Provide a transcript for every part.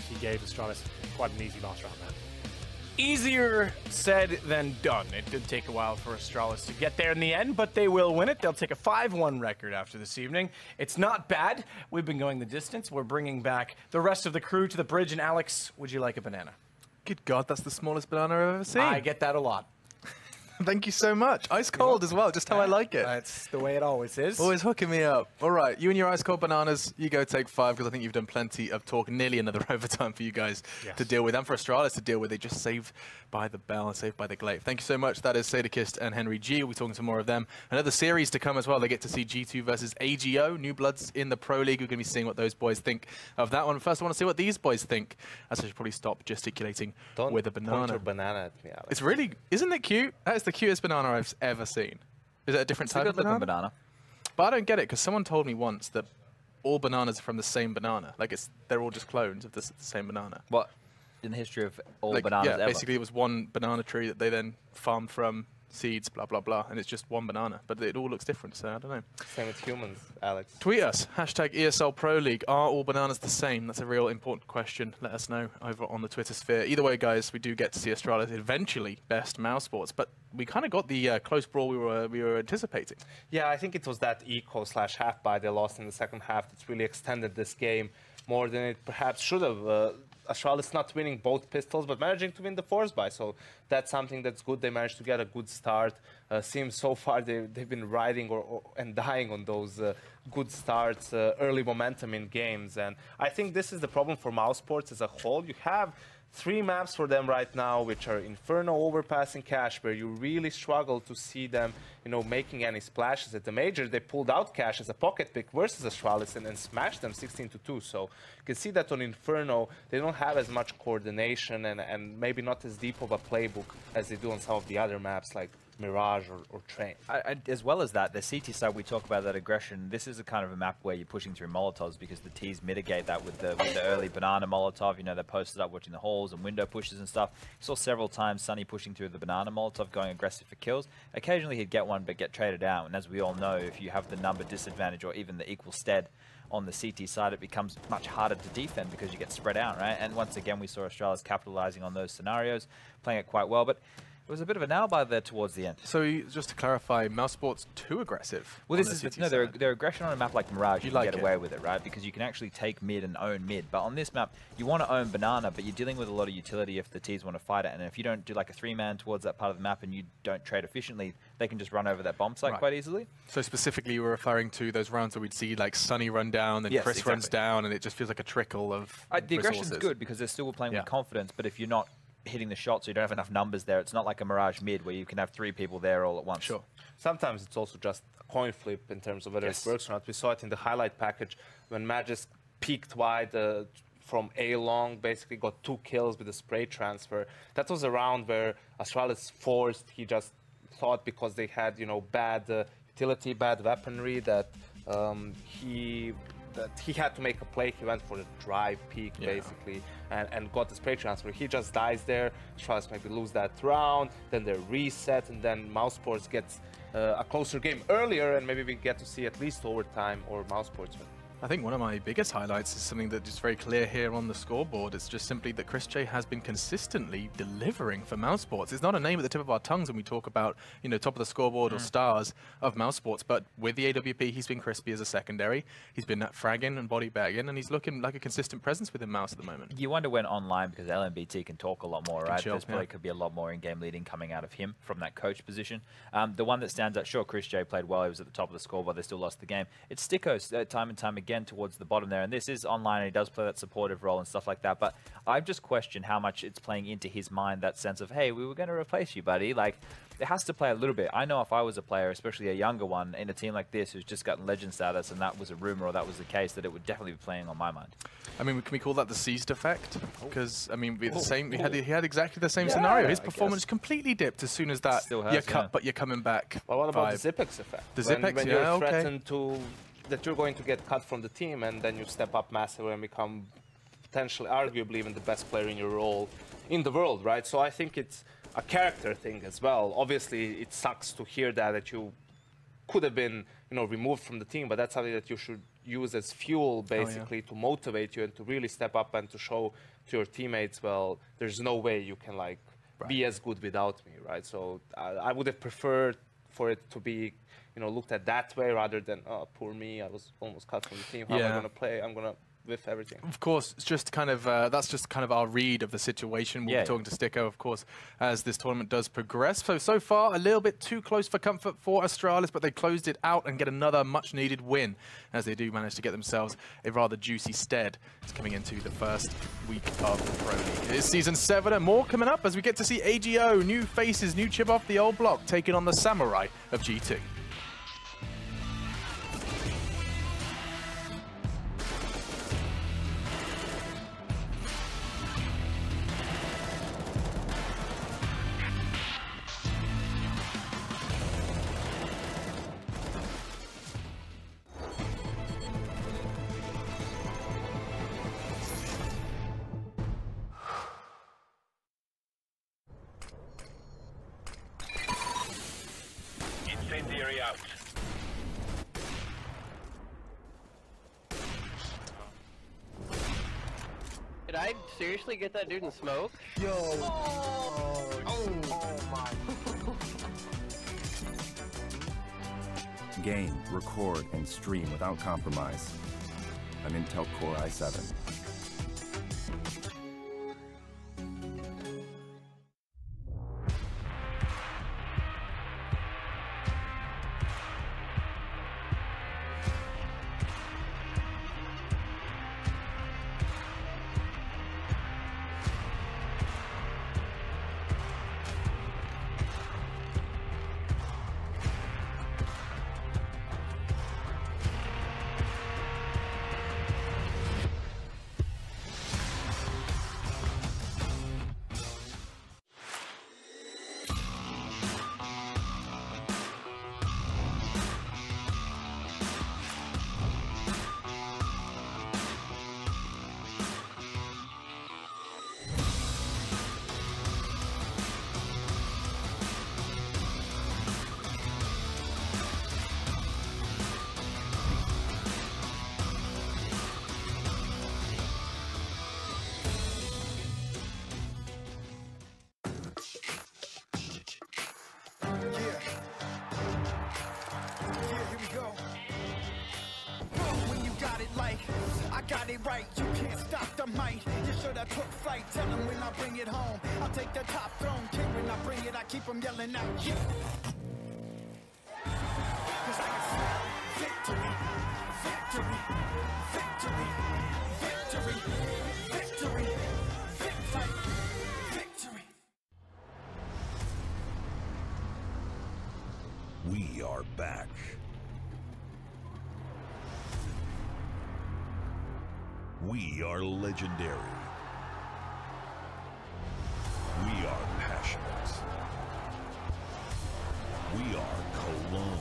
that he gave Astralis quite an easy last round there. Easier said than done. It did take a while for Astralis to get there in the end, but they will win it. They'll take a 5-1 record after this evening. It's not bad. We've been going the distance. We're bringing back the rest of the crew to the bridge. And Alex, would you like a banana? Good God, that's the smallest banana I've ever seen. I get that a lot. Thank you so much. Ice cold as well, just how I like it. That's the way it always is. Always hooking me up. All right, you and your ice cold bananas, you go take 5 because I think you've done plenty of talk. Nearly another overtime for you guys to deal with and for Astralis to deal with. They just saved by the bell and saved by the glaive. Thank you so much. That is Sadakist and Henry G. We'll be talking to more of them. Another series to come as well. They get to see G2 versus AGO, New Bloods in the Pro League. We're going to be seeing what those boys think of that one. First, I want to see what these boys think. As I should probably stop gesticulating with a banana. Point your banana at me, Alex. It's really, isn't it cute? That is the cutest banana I've ever seen. Is it a different type of banana? But I don't get it because someone told me once that all bananas are from the same banana. Like they're all just clones of the same banana. What? In the history of all bananas ever? Basically it was one banana tree that they then farmed from seeds, blah, blah, blah, and it's just one banana. But it all looks different, so I don't know. Same with humans, Alex. Tweet us, hashtag ESL Pro League. Are all bananas the same? That's a real important question. Let us know over on the Twitter sphere. Either way, guys, we do get to see Astralis eventually best mouse sports, but we kind of got the close brawl we were anticipating. Yeah, I think it was that eco/half buy they lost in the second half that's really extended this game more than it perhaps should have. Astralis not winning both pistols, but managing to win the force buy. So that's something that's good. They managed to get a good start. Seems so far they've been riding and dying on those good starts, early momentum in games. And I think this is the problem for mouse sports as a whole. You have 3 maps for them right now, which are Inferno, Overpass, and Cache, where you really struggle to see them, making any splashes. At the major, they pulled out Cache as a pocket pick versus Astralis and smashed them 16-2. So you can see that on Inferno, they don't have as much coordination and maybe not as deep of a playbook as they do on some of the other maps like Mirage or Train. As well as that, the CT side, we talk about that aggression. This is a kind of a map where you're pushing through Molotovs because the Ts mitigate that with the early banana Molotov. They posted up watching the halls and window pushes and stuff. You saw several times Sunny pushing through the banana Molotov, going aggressive for kills. Occasionally he'd get one but get traded out. And as we all know, if you have the number disadvantage or even the equal stead on the CT side, it becomes much harder to defend because you get spread out, right? And once again, we saw Astralis capitalizing on those scenarios, playing it quite well. But it was a bit of a nail biter there towards the end. So just to clarify, mouse sport's too aggressive. Well, this is their aggression on a map like Mirage, you can get away with it, right? Because you can actually take mid and own mid. But on this map, you want to own banana, but you're dealing with a lot of utility if the Ts want to fight it. And if you don't do like a 3-man towards that part of the map and you don't trade efficiently, they can just run over that bomb site quite easily. So specifically, you were referring to those rounds where we'd see like Sunny run down, then Chris runs down, and it just feels like a trickle of the aggression's good because they're still playing with confidence. But if you're not hitting the shot, so you don't have enough numbers there, it's not like a Mirage mid where you can have 3 people there all at once. Sure. Sometimes it's also just a coin flip in terms of whether it works or not. We saw it in the highlight package when Magis peeked wide from A long, basically got 2 kills with a spray transfer. That was a round where Astralis forced. He just thought because they had bad utility, bad weaponry, that he had to make a play. He went for the drive peak, basically, and got the spray transfer. He just dies there. Astralis maybe lose that round, then they reset, and then mouse sports gets a closer game earlier, and maybe we get to see at least overtime or mouse sports win. I think one of my biggest highlights is something that is very clear here on the scoreboard. It's just simply that Chris J has been consistently delivering for mouse sports. It's not a name at the tip of our tongues when we talk about, top of the scoreboard or stars of mouse sports, but with the AWP, he's been crispy as a secondary. He's been fragging and body bagging, and he's looking like a consistent presence within mouse at the moment. You wonder when online, because LMBT can talk a lot more, right? There's probably could be a lot more in-game leading coming out of him from that coach position. The one that stands out, sure, Chris J played well. He was at the top of the scoreboard. They still lost the game. It's Sticko time and time again towards the bottom there, and this is online and he does play that supportive role and stuff like that, but I've just questioned how much it's playing into his mind, that sense of, hey, we were going to replace you, buddy. Like, it has to play a little bit. I know if I was a player, especially a younger one, in a team like this who's just gotten legend status and that was a rumor or that was the case, that it would definitely be playing on my mind. I mean, can we call that the seized effect? Because, I mean, he had exactly the same scenario. His performance completely dipped as soon as that you're cut, but you're coming back. Well, what about the Zipex effect? The Zipex, when you're threatened to that you're going to get cut from the team, and then you step up massively and become potentially, arguably, even the best player in your role in the world, right? So I think it's a character thing as well. Obviously, it sucks to hear that you could have been, removed from the team, but that's something that you should use as fuel, basically, to motivate you and to really step up and to show to your teammates, well, there's no way you can like be as good without me, right? So I would have preferred for it to be, you know, looked at that way rather than, oh, poor me, I was almost cut from the team. How am I going to play? I'm going to with everything. Of course, it's just kind of that's just kind of our read of the situation. We'll be talking to Sticko, of course, as this tournament does progress. So far, a little bit too close for comfort for Astralis, but they closed it out and get another much-needed win, as they do manage to get themselves a rather juicy stead. It's coming into the first week of Pro League. It's Season 7 and more coming up as we get to see AGO, new faces, new chip off the old block, taking on the Samurai of G2. Incendiary out. Did I seriously get that dude in smoke? Yo. Oh my. Game, record, and stream without compromise. An Intel Core i7. I got it right, you can't stop the might. You should have took flight, tell them when I bring it home. I'll take the top throne, king when I bring it, I keep them yelling out, yeah. Cause I can smell victory, victory, victory, victory, victory, victory, victory. We are back. We are legendary. We are passionate. We are Cologne.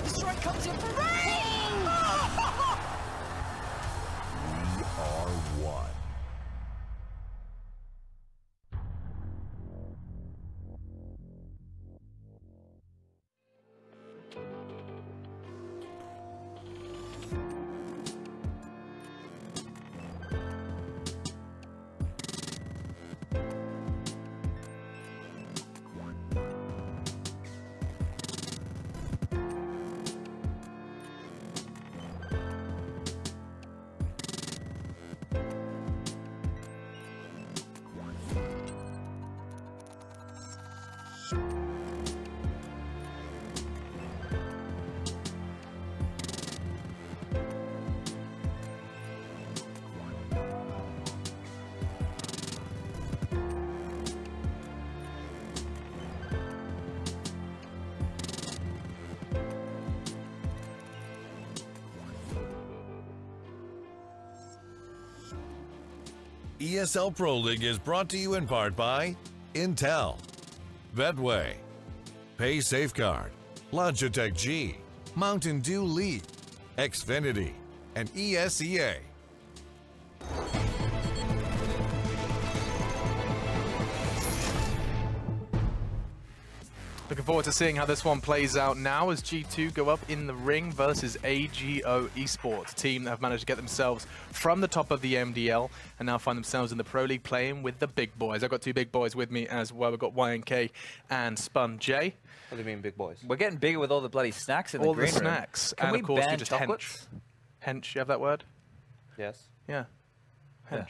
The strike comes in for rain! We are one. ESL Pro League is brought to you in part by Intel, Betway, Pay Safeguard, Logitech G, Mountain Dew Leaf, Xfinity, and ESEA. Looking forward to seeing how this one plays out now as G2 go up in the ring versus AGO Esports, a team that have managed to get themselves from the top of the MDL and now find themselves in the Pro League playing with the big boys. I've got two big boys with me as well. We've got YNK and Spun J. What do you mean, big boys? We're getting bigger with all the bloody snacks in the green room. All the snacks. Can and we of course, ban you're just chocolates? Hench, you have that word? Yes. Yeah. Hench. Yeah.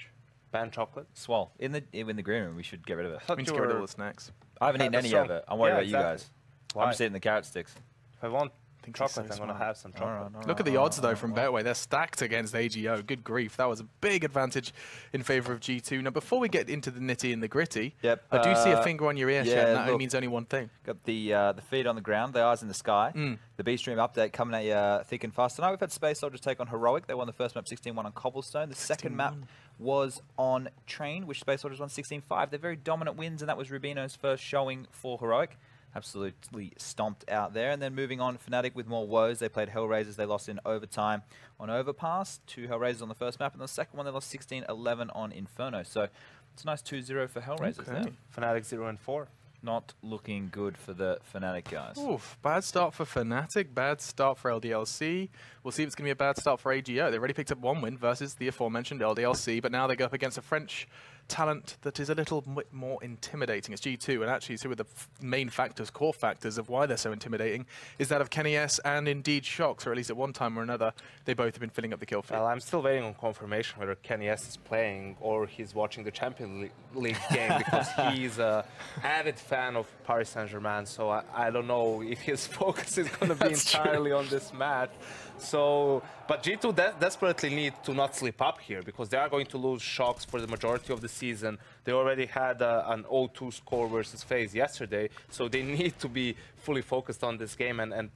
Ban chocolate? Swole. In the green room, we should get rid of it. We need to get rid of all the snacks. I haven't eaten any of it. I'm worried about you guys. Why? I'm just eating the carrot sticks. If I want think chocolate, he's so I'm going to smart. have some chocolate. Look at the odds, though, from Betway. They're stacked against AGO. Good grief. That was a big advantage in favor of G2. Now, before we get into the nitty and the gritty, Yep, I do see a finger on your ear, yeah, Shen. That look. means only one thing. Got the feet on the ground, the eyes in the sky. The B-Stream update coming at you thick and fast. Tonight we've had Space Soldiers take on Heroic. They won the first map 16-1 on Cobblestone. The second map was on Train, which Space Soldiers won 16-5. They're very dominant wins, and that was Rubino's first showing for Heroic. Absolutely stomped out there. And then moving on, Fnatic with more woes. They played Hellraisers. They lost in overtime on Overpass. 2 Hellraisers on the first map. And the second one, they lost 16-11 on Inferno. So it's a nice 2-0 for Hellraisers there. Fnatic 0-4. Not looking good for the Fnatic guys. Oof, bad start for Fnatic, bad start for LDLC. We'll see if it's going to be a bad start for AGO. They already picked up one win versus the aforementioned LDLC, but now they go up against a French talent that is a little bit more intimidating. It's G2, and actually two of the main factors, core factors of why they're so intimidating is that of Kenny S and indeed Shox, or at least at one time or another, they both have been filling up the kill feed. Well, I'm still waiting on confirmation whether Kenny S is playing or he's watching the Champions League game because he's an avid fan of Paris Saint-Germain, so I don't know if his focus is going to be entirely on this match. So, but G2 desperately need to not slip up here because they are going to lose Shox for the majority of the season. They already had an 0-2 score versus FaZe yesterday, so they need to be fully focused on this game and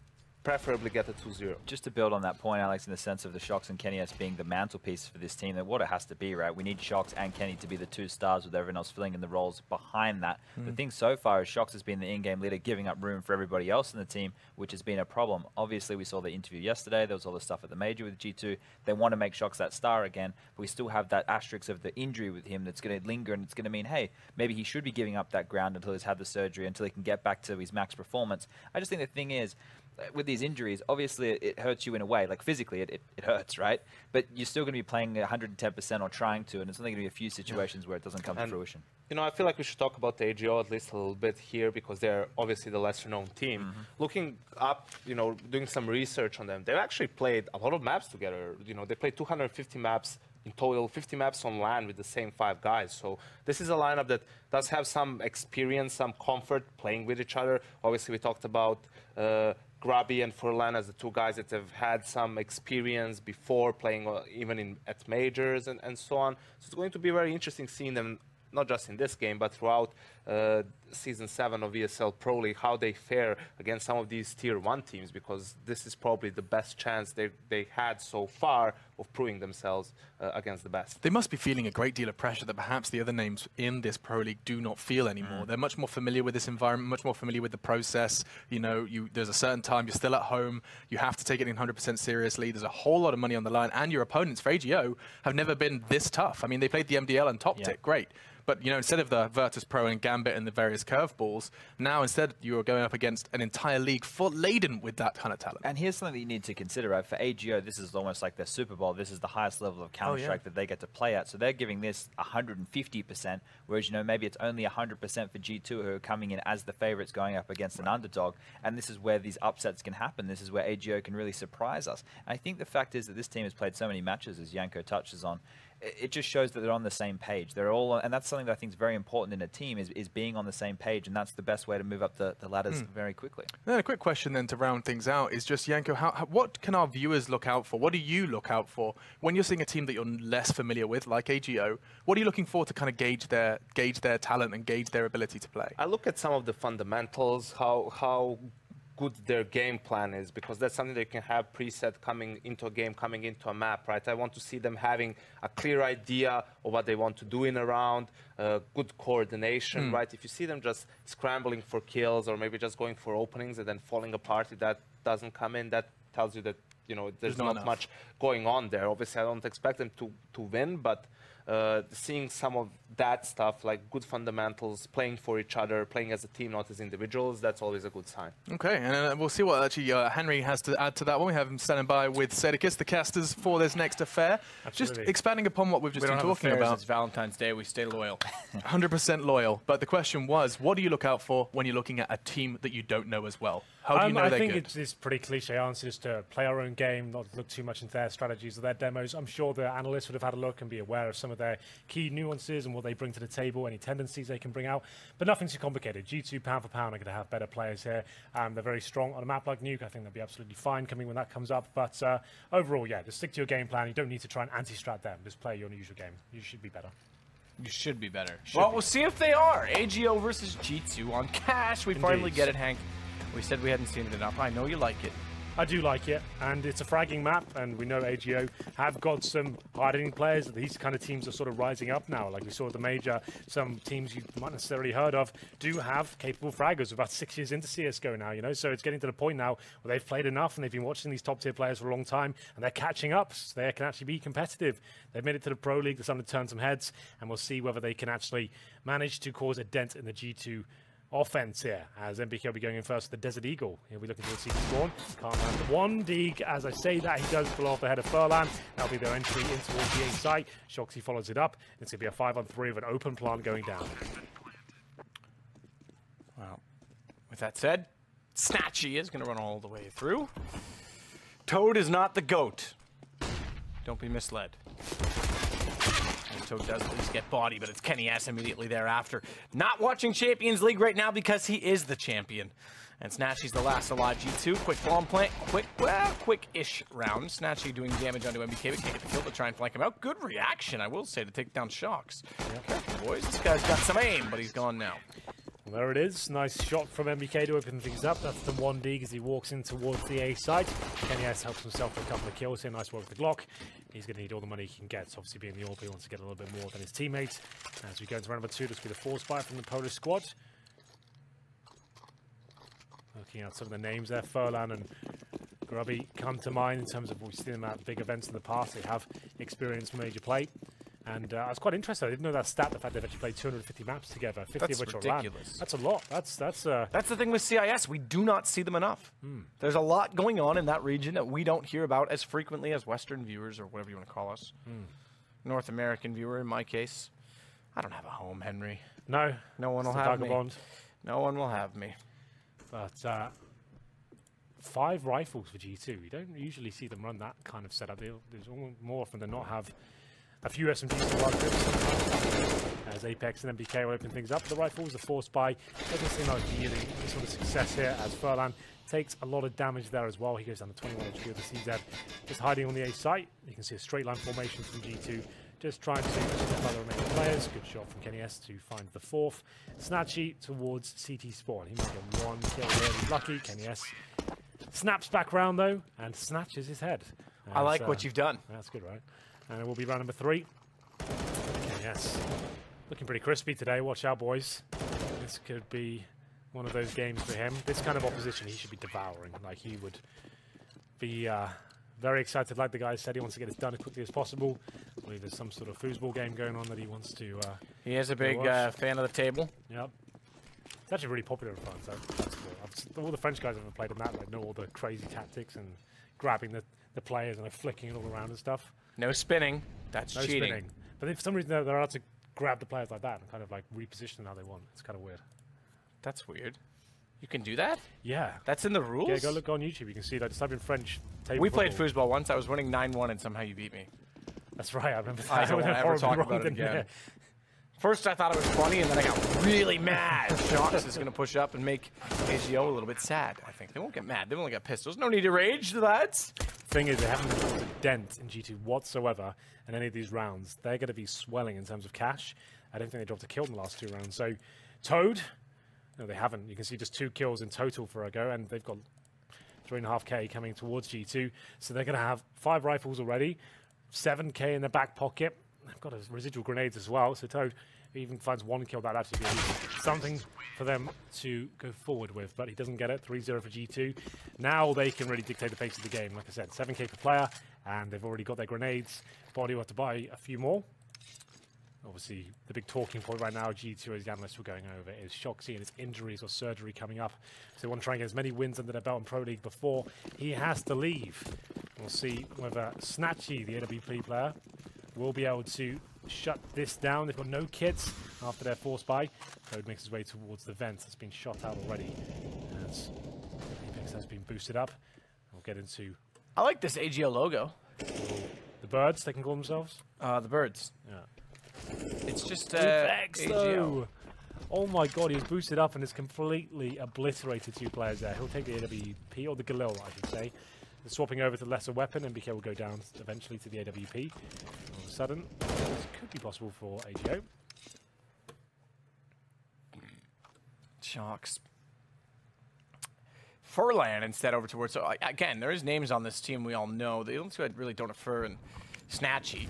preferably get a 2-0. Just to build on that point, Alex, in the sense of the Shox and Kenny S being the mantelpiece for this team, that what it has to be, right? We need Shox and Kenny to be the two stars with everyone else filling in the roles behind that. The thing so far is Shox has been the in-game leader, giving up room for everybody else in the team, which has been a problem. Obviously, we saw the interview yesterday. There was all the stuff at the major with G2. They want to make Shox that star again, but we still have that asterisk of the injury with him that's going to linger, and it's going to mean, hey, maybe he should be giving up that ground until he's had the surgery, until he can get back to his max performance. I just think the thing is, with these injuries, obviously it hurts you in a way, like physically it hurts, right? But you're still going to be playing 110% or trying to, and it's only going to be a few situations where it doesn't come to fruition. You know, I feel like we should talk about the AGO at least a little bit here because they're obviously the lesser-known team. Looking up, you know, doing some research on them, they've actually played a lot of maps together. You know, they played 250 maps in total, 50 maps on LAN with the same 5 guys. So this is a lineup that does have some experience, some comfort playing with each other. Obviously, we talked about Grabby and Furlan as the two guys that have had some experience before playing even at majors and so on. So it's going to be very interesting seeing them, not just in this game, but throughout Season 7 of ESL Pro League, how they fare against some of these Tier 1 teams, because this is probably the best chance they had so far of proving themselves against the best. They must be feeling a great deal of pressure that perhaps the other names in this Pro League do not feel anymore. They're much more familiar with this environment, much more familiar with the process. You know, there's a certain time, you're still at home, you have to take it 100% seriously. There's a whole lot of money on the line, and your opponents for AGO have never been this tough. I mean, they played the MDL and topped it, great. But, you know, instead of the Virtus Pro and Gambit and the various curveballs, now instead you are going up against an entire league laden with that kind of talent. And here's something that you need to consider, right? For AGO, this is almost like their Super Bowl. This is the highest level of Counter-Strike that they get to play at. So they're giving this 150%, whereas, you know, maybe it's only 100% for G2 who are coming in as the favorites going up against an underdog. And this is where these upsets can happen. This is where AGO can really surprise us. And I think the fact is that this team has played so many matches, as Yanko touches on. It just shows that they're on the same page. They're all, and that's something that I think is very important in a team, is being on the same page, and that's the best way to move up the ladders very quickly. Then a quick question then to round things out is just, Yanko, what can our viewers look out for? What do you look out for when you're seeing a team that you're less familiar with, like AGO? What are you looking for to kind of gauge their talent and gauge their ability to play? I look at some of the fundamentals, how good their game plan is, because that's something they can have preset coming into a game, coming into a map, right? I want to see them having a clear idea of what they want to do in a round, good coordination, right? If you see them just scrambling for kills or maybe just going for openings and then falling apart, if that doesn't come in, that tells you that, you know, there's not much going on there. Obviously, I don't expect them to win, but seeing some of that stuff, like good fundamentals, playing for each other, playing as a team, not as individuals, that's always a good sign. Okay, and we'll see what actually Henry has to add to that one. We have him standing by with Sedicus, the casters, for this next affair. Absolutely. Just expanding upon what we've just been talking about. It's Valentine's Day. We stay loyal. 100% loyal. But the question was, what do you look out for when you're looking at a team that you don't know as well? How do you know I they're think good? it's pretty cliche answer, just to play our own game, not look too much into their strategies or their demos. I'm sure the analysts would have had a look and be aware of some of their key nuances and what they bring to the table, any tendencies they can bring out, but nothing too complicated. G2 pound for pound are going to have better players here. They're very strong on a map like Nuke. I think they'll be absolutely fine coming when that comes up, but overall, yeah, just stick to your game plan. You don't need to try and anti-strat them. Just play your usual game. You should be better. You should be better. We'll see if they are. AGO versus G2 on Cash. We finally get it, Hank. We said we hadn't seen it enough. I know you like it. I do like it, and it's a fragging map, and we know AGO have got some hard-hitting players. These kind of teams are sort of rising up now. Like we saw at the Major, some teams you might not necessarily heard of do have capable fraggers. We're about 6 years into CSGO now, you know, so it's getting to the point now where they've played enough, and they've been watching these top-tier players for a long time, and they're catching up, so they can actually be competitive. They've made it to the Pro League. They're starting to turn some heads, and we'll see whether they can actually manage to cause a dent in the G2 offense here, as MBK will be going in first with the Desert Eagle. He'll be looking for the CT spawn. Can't land one dig. As I say that, he does pull off the head of Furlan. That'll be their entry in towards the A site. Shoxy follows it up. It's going to be a 5-on-3 of an open plant going down. Well, with that said, Snatchy is going to run all the way through. Toad is not the GOAT. Don't be misled. Toad does at least get body, but it's Kenny S immediately thereafter. Not watching Champions League right now because he is the champion. And Snatchy's the last alive G2. Quick bomb plant, quick-ish round. Snatchy doing damage onto MBK, but can't get the kill to try and flank him out. Good reaction, I will say, to take down Shox. Careful, boys. This guy's got some aim, but he's gone now. Well, there it is. Nice shot from MBK to open things up. That's the 1D as he walks in towards the A site. Kenny S helps himself with a couple of kills here. Nice work with the Glock. He's going to need all the money he can get. So obviously, being the AWP, he wants to get a little bit more than his teammates. As we go into round number 2, this will be the 4 spy from the Polish squad. Looking at some of the names there, Furlan and Grubby come to mind in terms of what we've seen them at big events in the past. They have experienced major play. And I was quite interested. I didn't know that stat, the fact they've actually played 250 maps together, 50 of which are LAN. That's a lot. That's the thing with CIS. We do not see them enough. There's a lot going on in that region that we don't hear about as frequently as Western viewers, or whatever you want to call us. North American viewer, in my case. I don't have a home, Henry. No. No one will have me. No one will have me. But 5 rifles for G2. You don't usually see them run that kind of setup. There's more often than not have a few SMGs to run through. As Apex and MBK will open things up. The rifles, the 4 spy, doesn't seem like yielding this sort of success here, as Furlan takes a lot of damage there as well. He goes down to 21 HP with the CZ. Just hiding on the A site. You can see a straight line formation from G2. Just trying to identify the remaining players. Good shot from Kenny S to find the 4th. Snatchy towards CT spawn. He might get 1 kill there. He's lucky. Kenny S snaps back round though and snatches his head. I like what you've done. That's good, right? And it will be round number 3. Yes. Looking pretty crispy today. Watch out, boys. This could be one of those games for him. This kind of opposition he should be devouring. Like, he would be very excited. Like the guy said, he wants to get this done as quickly as possible. I believe there's some sort of foosball game going on that he wants to he is a big fan of the table. Yep. It's actually really popular in France. That's cool. All the French guys I've ever played in that, like, know all the crazy tactics and grabbing the players and like, flicking it all around and stuff. No spinning. That's no cheating. Spinning. But for some reason, they're allowed to grab the players like that and kind of like reposition them how they want. It's kind of weird. That's weird. You can do that? Yeah. That's in the rules? Yeah, go look on YouTube. You can see that. Just type in French table We played football. foosball once. I was winning 9-1 and somehow you beat me. That's right. I remember that. I don't want to ever talk about it again. First, I thought it was funny, and then I got really mad. Shox is going to push up and make AGO a little bit sad, I think. They won't get mad. They've only got pistols. No need to rage, lads. Thing is, they haven't put a dent in G2 whatsoever in any of these rounds. They're going to be swelling in terms of cash. I don't think they dropped a kill in the last 2 rounds. So, Toad, no, they haven't. You can see just 2 kills in total for a go, and they've got 3.5k coming towards G2. So they're going to have 5 rifles already, 7k in their back pocket. They've got residual grenades as well, so Toad even finds 1 kill. That'd actually be something for them to go forward with, but he doesn't get it. 3-0 for G2. Now they can really dictate the pace of the game. Like I said, 7k per player, and they've already got their grenades. Body will have to buy a few more. Obviously, the big talking point right now, G2 as the analysts were going over, is Shoxy and his injuries or surgery coming up. So they want to try and get as many wins under their belt in Pro League before he has to leave. We'll see whether Snatchy, the AWP player, will be able to shut this down. They've got no kits after their force buy. Code makes his way towards the vent. It's been shot out already. As Apex has been boosted up. We'll get into... I like this AGL logo. The birds, they can call themselves? The birds. Yeah. It's just AGL. Oh my god, he was boosted up and has completely obliterated 2 players there. He'll take the AWP, or the Galil, I should say. They're swapping over to the lesser weapon, and BK will go down eventually to the AWP. All of a sudden, this could be possible for AGO. Sharks. Furlan instead over towards... So, again, there is names on this team we all know. The only two I really don't have Fur and Snatchy.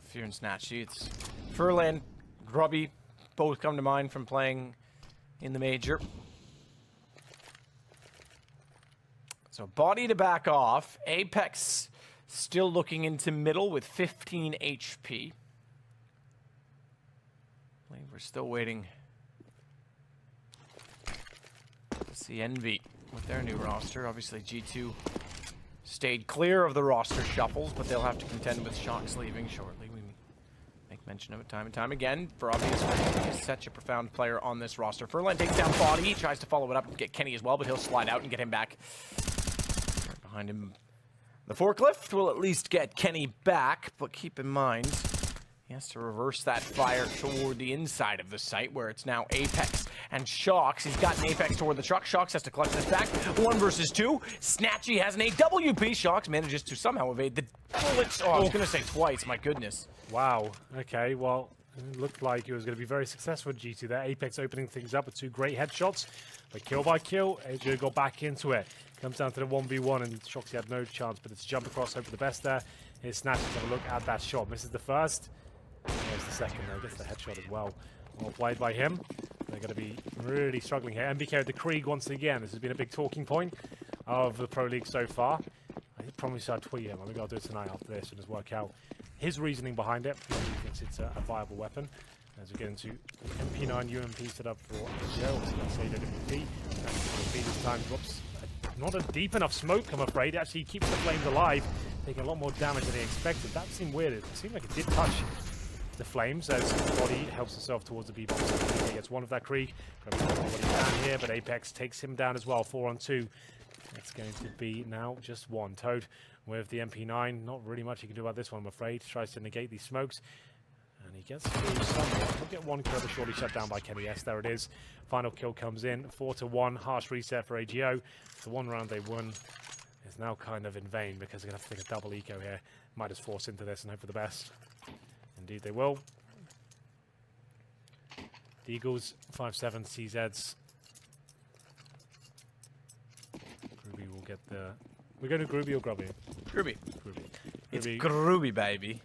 Fear and Snatchy. It's Furlan, Grubby, both come to mind from playing in the major. So body to back off. Apex still looking into middle with 15 HP. We're still waiting to see Envy with their new roster. Obviously G2 stayed clear of the roster shuffles, but they'll have to contend with Shocks leaving shortly. We make mention of it time and time again. For obvious reasons, he's such a profound player on this roster. Furlan takes down Body. He tries to follow it up and get Kenny as well, but he'll slide out and get him back. Right behind him, the forklift will at least get Kenny back, but keep in mind, he has to reverse that fire toward the inside of the site, where it's now Apex and Shocks. He's got an Apex toward the truck. Shocks has to clutch this back. 1 versus 2. Snatchy has an AWP. Shocks manages to somehow evade the bullets. Oh, I was going to say twice. My goodness. Wow. Okay, well, it looked like it was going to be very successful with G2 there. Apex opening things up with 2 great headshots. But kill by kill, AJ got back into it. Comes down to the 1v1, and Shoxy had no chance, but it's jump across, hope for the best there. Here's Snatch to have a look at that shot. Misses the first. There's the second, though. Gets the headshot as well. Well played by him. They're going to be really struggling here. MBK with the Krieg once again. This has been a big talking point of the Pro League so far. I promised I'd tweet him. Maybe I'll do it tonight after this and just work out his reasoning behind it. He thinks it's a viable weapon. As we get into MP9 UMP set up for AGL. Let's say AWP. This time drops not a deep enough smoke, I'm afraid. It actually keeps the flames alive, taking a lot more damage than he expected. That seemed weird. It seemed like it did touch the flames as Body helps himself towards the B-box. He gets one of that Krieg. Probably doing what he can here, but Apex takes him down as well. 4 on 2. It's going to be now just 1. Toad with the MP9. Not really much he can do about this one, I'm afraid. Tries to negate these smokes. And he gets through somewhat. He'll get 1 kill, but shortly shut down by Kenny. Yes, there it is. Final kill comes in. 4-1. Harsh reset for AGO. The 1 round they won is now kind of in vain because they're going to have to take a double eco here. Might just force into this and hope for the best. Indeed they will. The Eagles, 5-7 CZs. Groovy will get the... We're going to Groovy or Grubby? Groovy. Groovy. It's Groovy, baby.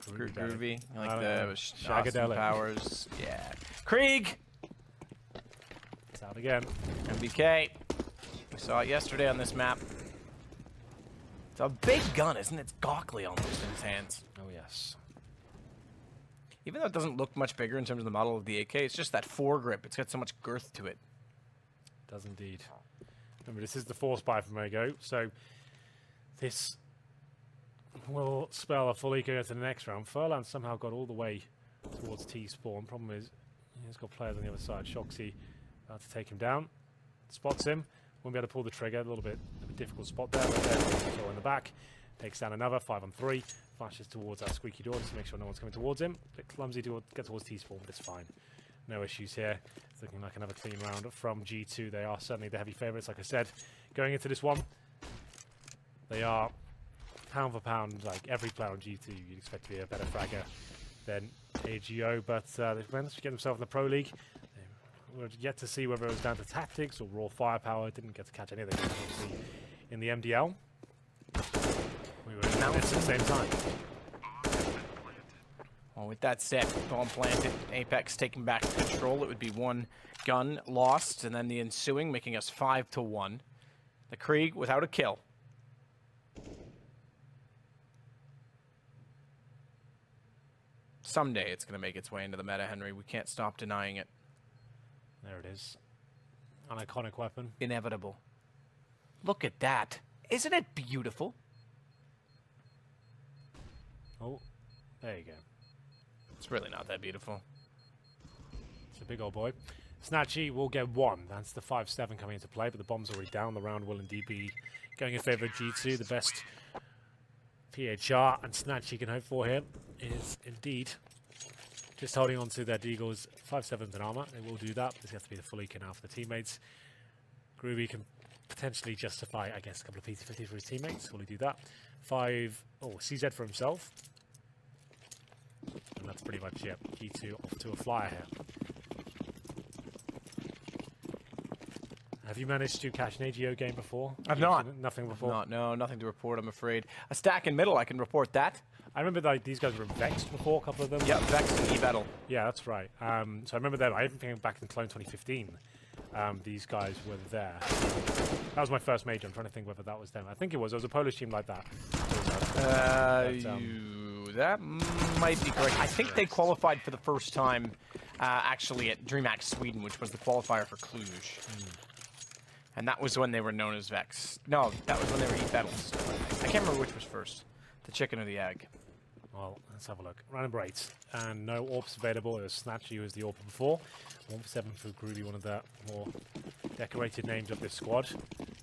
Groovy. Groovy. I like the Shagadelic powers. Yeah. Krieg! It's out again. MBK. We saw it yesterday on this map. It's a big gun, isn't it? It's Gawkly almost in his hands. Oh, yes. Even though it doesn't look much bigger in terms of the model of the AK, it's just that foregrip. It's got so much girth to it. It does indeed. Remember, this is the force buy from AGO, so this will spell a full eco to the next round. Furlan somehow got all the way towards T-spawn. Problem is, he's got players on the other side. Shoxy about to take him down. Spots him. Won't be able to pull the trigger. A little bit of a difficult spot there. But there, in the back. Takes down another. 5 on 3. Flashes towards that squeaky door just to make sure no one's coming towards him. Bit clumsy to get towards T-spawn, but it's fine. No issues here. It's looking like another clean round from G2. They are certainly the heavy favourites, like I said. Going into this one, they are pound for pound, like every player on G2, you'd expect to be a better fragger than AGO, but they've managed to get themselves in the Pro League. We're yet to see whether it was down to tactics or raw firepower. Didn't get to catch any of them in the MDL. We were at the same time. Well, with that said, bomb planted, Apex taking back control. It would be 1 gun lost, and then the ensuing, making us 5-1. The Krieg without a kill. Someday it's going to make its way into the meta, Henry. We can't stop denying it. There it is. An iconic weapon. Inevitable. Look at that. Isn't it beautiful? Oh, there you go. It's really not that beautiful. It's a big old boy. Snatchy will get 1. That's the 5-7 coming into play, but the bomb's already down. The round will indeed be going in favor of G2. The best PHR and Snatchy can hope for here is indeed just holding on to their Deagle's 5-7 in armor. They will do that. This has to be the full eco now for the teammates. Groovy can potentially justify, I guess, a couple of PT50 for his teammates. Will he do that? CZ for himself. And that's pretty much it. G2 off to a flyer here. Have you managed to catch an AGO game before? I've not. Nothing before? No, nothing to report, I'm afraid. A stack in middle, I can report that. I remember that these guys were Vexed before, a couple of them. Yeah, Vexed and E-Battle. Yeah, that's right. So I remember them. I even think back in Clone 2015, these guys were there. That was my first major. I'm trying to think whether that was them. I think it was. It was a Polish team like that. That might be correct. I think they qualified for the first time, actually, at DreamHack Sweden, which was the qualifier for Cluj. And that was when they were known as Vex. No, that was when they were E-Battles. I can't remember which was first. The chicken or the egg. Well, let's have a look. Round number 8. And no AWPs available. It was Snatchy who was the AWP before. 1 for 7 for Groovy, one of the more decorated names of this squad.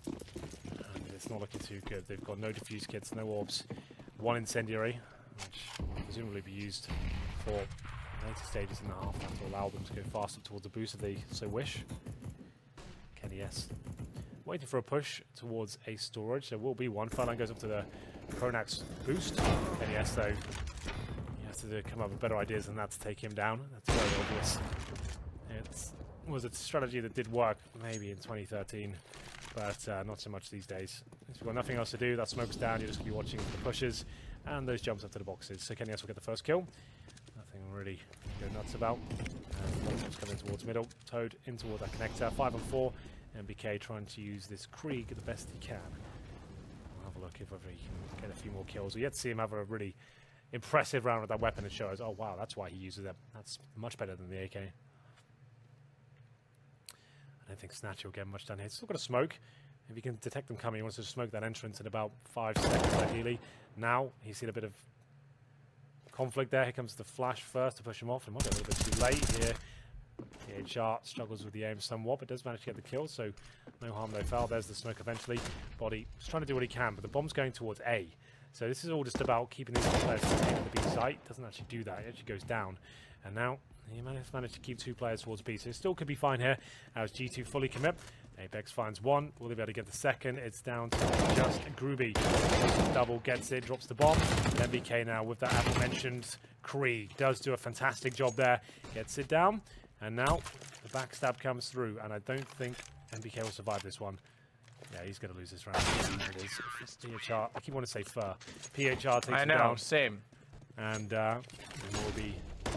And it's not looking too good. They've got no defuse kits, no AWPs. 1 incendiary, which will presumably be used for later stages in the half to allow them to go faster towards a boost if they so wish. Kenny S. Waiting for a push towards a storage. There will be one. Farline goes up to the Pronax boost. Kenny S, though, he has to come up with better ideas than that to take him down. That's very obvious. It was a strategy that did work maybe in 2013, but not so much these days. If you've got nothing else to do, that smoke's down, you're just going to be watching the pushes and those jumps up to the boxes. So Kenny S will get the first kill. Nothing really to go nuts about. And coming towards middle. Toad in towards that connector. 5 on 4. MBK trying to use this Krieg the best he can. We'll have a look if he can get a few more kills. We yet to see him have a really impressive round with that weapon and show us, oh wow, that's why he uses it. That's much better than the AK. I don't think Snatch will get much done here. He's still got a smoke. If he can detect them coming, he wants to smoke that entrance in about 5 seconds ideally. Now he's seen a bit of conflict there. Here comes the flash first to push him off. It might be a little bit too late here. PHR struggles with the aim somewhat, but does manage to get the kill, so no harm, no foul. There's the smoke eventually. Body just trying to do what he can, but the bomb's going towards A. So this is all just about keeping these players contained at the B site. Doesn't actually do that. It actually goes down. And now he managed to keep 2 players towards B. So it still could be fine here as G2 fully commit. Apex finds 1. Will they be able to get the second? It's down to just Groovy. Double gets it, drops the bomb. And MBK now with that aforementioned Krieg does do a fantastic job there. Gets it down. And now the backstab comes through. And I don't think MBK will survive this one. Yeah, he's going to lose this round. It is. It's PHR. I keep wanting to say Fur. PHR takes him down. Same. And it will be a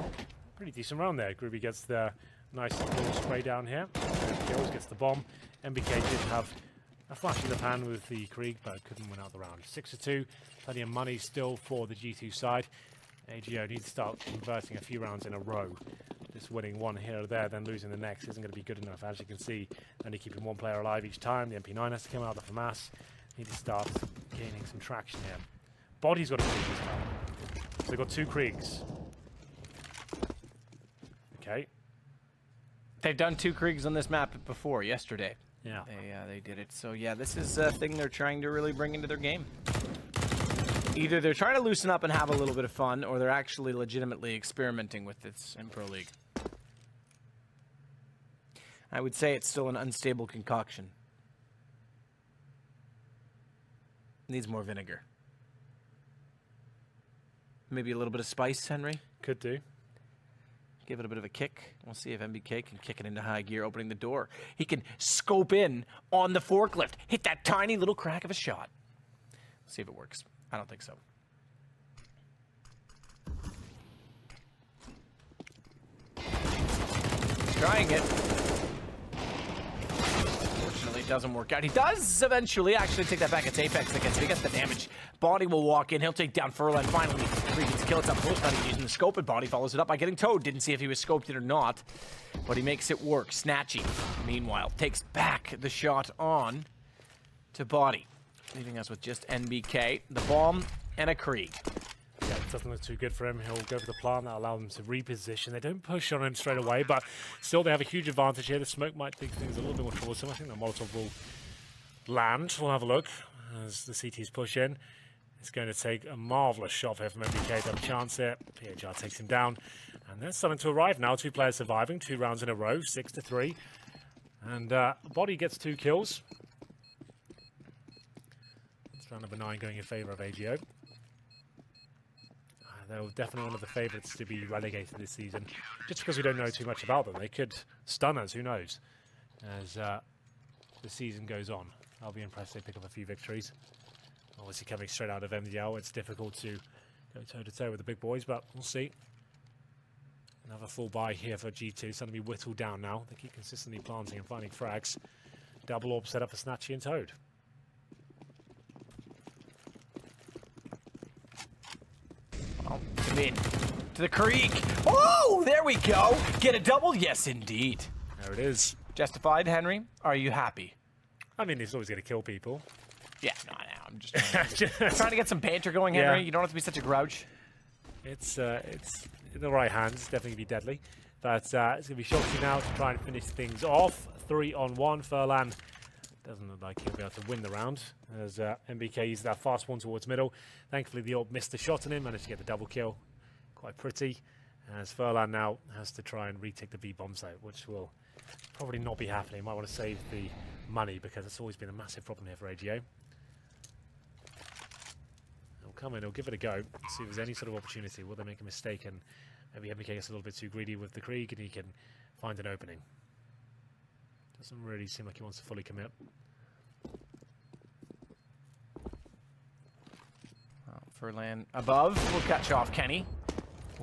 pretty decent round there. Groovy gets the nice little spray down here. Kills, gets the bomb. MBK did have a flash in the pan with the Krieg, but couldn't win out the round. 6-2. Plenty of money still for the G2 side. AGO needs to start converting a few rounds in a row. Just winning one here or there, then losing the next isn't going to be good enough. As you can see, only keeping 1 player alive each time. The MP9 has to come out of the FAMAS. Need to start gaining some traction here. Body's got a Krieg this time. So they've got 2 Kriegs. Okay. They've done 2 Kriegs on this map before, yesterday. Yeah. They did it. So yeah, this is a thing they're trying to really bring into their game. Either they're trying to loosen up and have a little bit of fun, or they're actually legitimately experimenting with this in Pro League. I would say it's still an unstable concoction. Needs more vinegar. Maybe a little bit of spice, Henry? Could do. Give it a bit of a kick. We'll see if MBK can kick it into high gear, opening the door. He can scope in on the forklift, hit that tiny little crack of a shot. See if it works. I don't think so. He's trying it. Unfortunately. It doesn't work out. He does eventually actually take that back. It's Apex that gets it. He gets the damage. Body will walk in. He'll take down Furlan. Finally, he gets kill. It's up close. Not even using the scope, and Body follows it up by getting towed. Didn't see if he was scoped it or not, but he makes it work. Snatchy, meanwhile, takes back the shot on to Body, leaving us with just NBK, the bomb, and a Krieg. Yeah, it doesn't look too good for him. He'll go for the plant. That'll allow them to reposition. They don't push on him straight away, but still they have a huge advantage here. The smoke might make things a little bit more troublesome. I think the Molotov will land. We'll have a look as the CTs push in. It's going to take a marvellous shot here from MBK to have a chance here. PHR takes him down. And they're starting to arrive now. 2 players surviving, 2 rounds in a row, 6-3. And Body gets 2 kills. It's round number 9 going in favour of AGO. They're definitely one of the favourites to be relegated this season. Just because we don't know too much about them. They could stun us, who knows, as the season goes on. I'll be impressed they pick up a few victories. Obviously coming straight out of MDL, it's difficult to go toe-to-toe with the big boys, but we'll see. Another full buy here for G2. It's going to be whittled down now. They keep consistently planting and finding frags. Double orb set up for Snatchy and Toad. Come in to the Krieg. Oh, there we go. Get a double? Yes, indeed. There it is. Justified, Henry. Are you happy? I mean, he's always going to kill people. Yeah, no, I'm just trying to get some banter going, Henry. You don't have to be such a grouch. It's in the right hands. It's definitely going to be deadly. But it's going to be Shoxy now to try and finish things off. 3-on-1. Furlan doesn't look like he'll be able to win the round as MBK uses that fast one towards middle. Thankfully, the orb missed the shot on him, managed to get the double kill. Quite pretty. As Furlan now has to try and retake the B-bomb site, which will probably not be happening. Might want to save the money because it's always been a massive problem here for AGO. He'll come in, he'll give it a go, see if there's any sort of opportunity. Will they make a mistake and maybe MBK gets a little bit too greedy with the Krieg and he can find an opening. Doesn't really seem like he wants to fully commit. Furlan above. We'll catch off Kenny.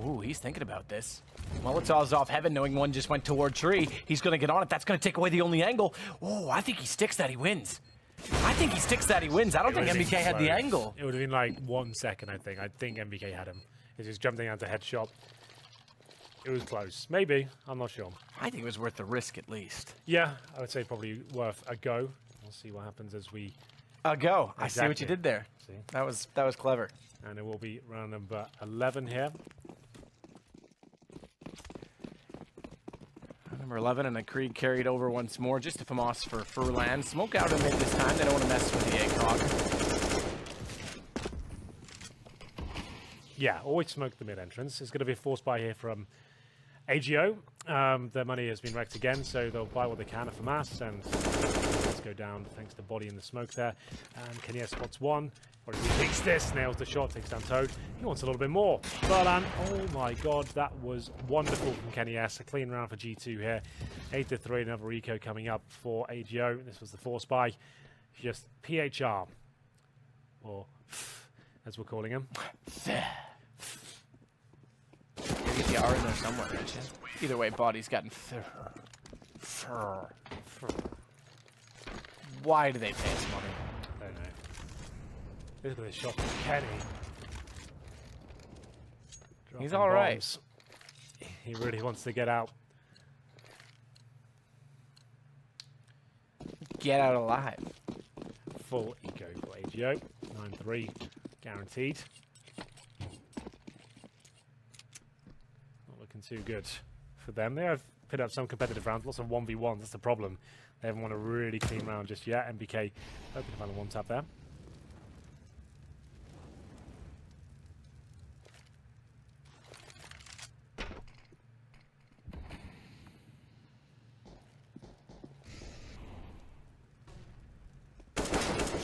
Ooh, he's thinking about this. Molotov's off heaven, knowing one just went toward tree. He's going to get on it. That's going to take away the only angle. Oh, I think he sticks that he wins. I think he sticks that he wins. I don't think MBK had the angle. It would have been like 1 second, I think. I think MBK had him. He was jumping out to headshot. It was close. Maybe. I'm not sure. I think it was worth the risk at least. Yeah, I would say probably worth a go. We'll see what happens as we... A go. Exactly. I see what you did there. See? That was clever. And it will be round number 11 here. Number 11, and a Krieg carried over once more, just a FAMAS for Furlan. Smoke out of mid this time. They don't want to mess with the ACOG. Yeah, always smoke the mid entrance. It's going to be a force buy here from AGO. Their money has been wrecked again, so they'll buy what they can of FAMAS, and let's go down thanks to Body in the smoke there. And Kenya spots one. Or if he takes this, nails the shot, takes down Toad. He wants a little bit more. Furlan, oh my god, that was wonderful from Kenny S. A clean round for G2 here. 8-3, another eco coming up for AGO. This was the force buy. Just PHR, or as we're calling him. You get the R in there somewhere, don't you? Either way, Body's gotten Why do they pay us money? I don't know. Look at this shot from Kenny. He's all right. He really wants to get out. Get out alive. Full eco for AGO. 9-3 guaranteed. Not looking too good for them. They have put up some competitive rounds, lots of 1v1s. That's the problem. They haven't won a really clean round just yet. MBK hoping to find a one-tap there.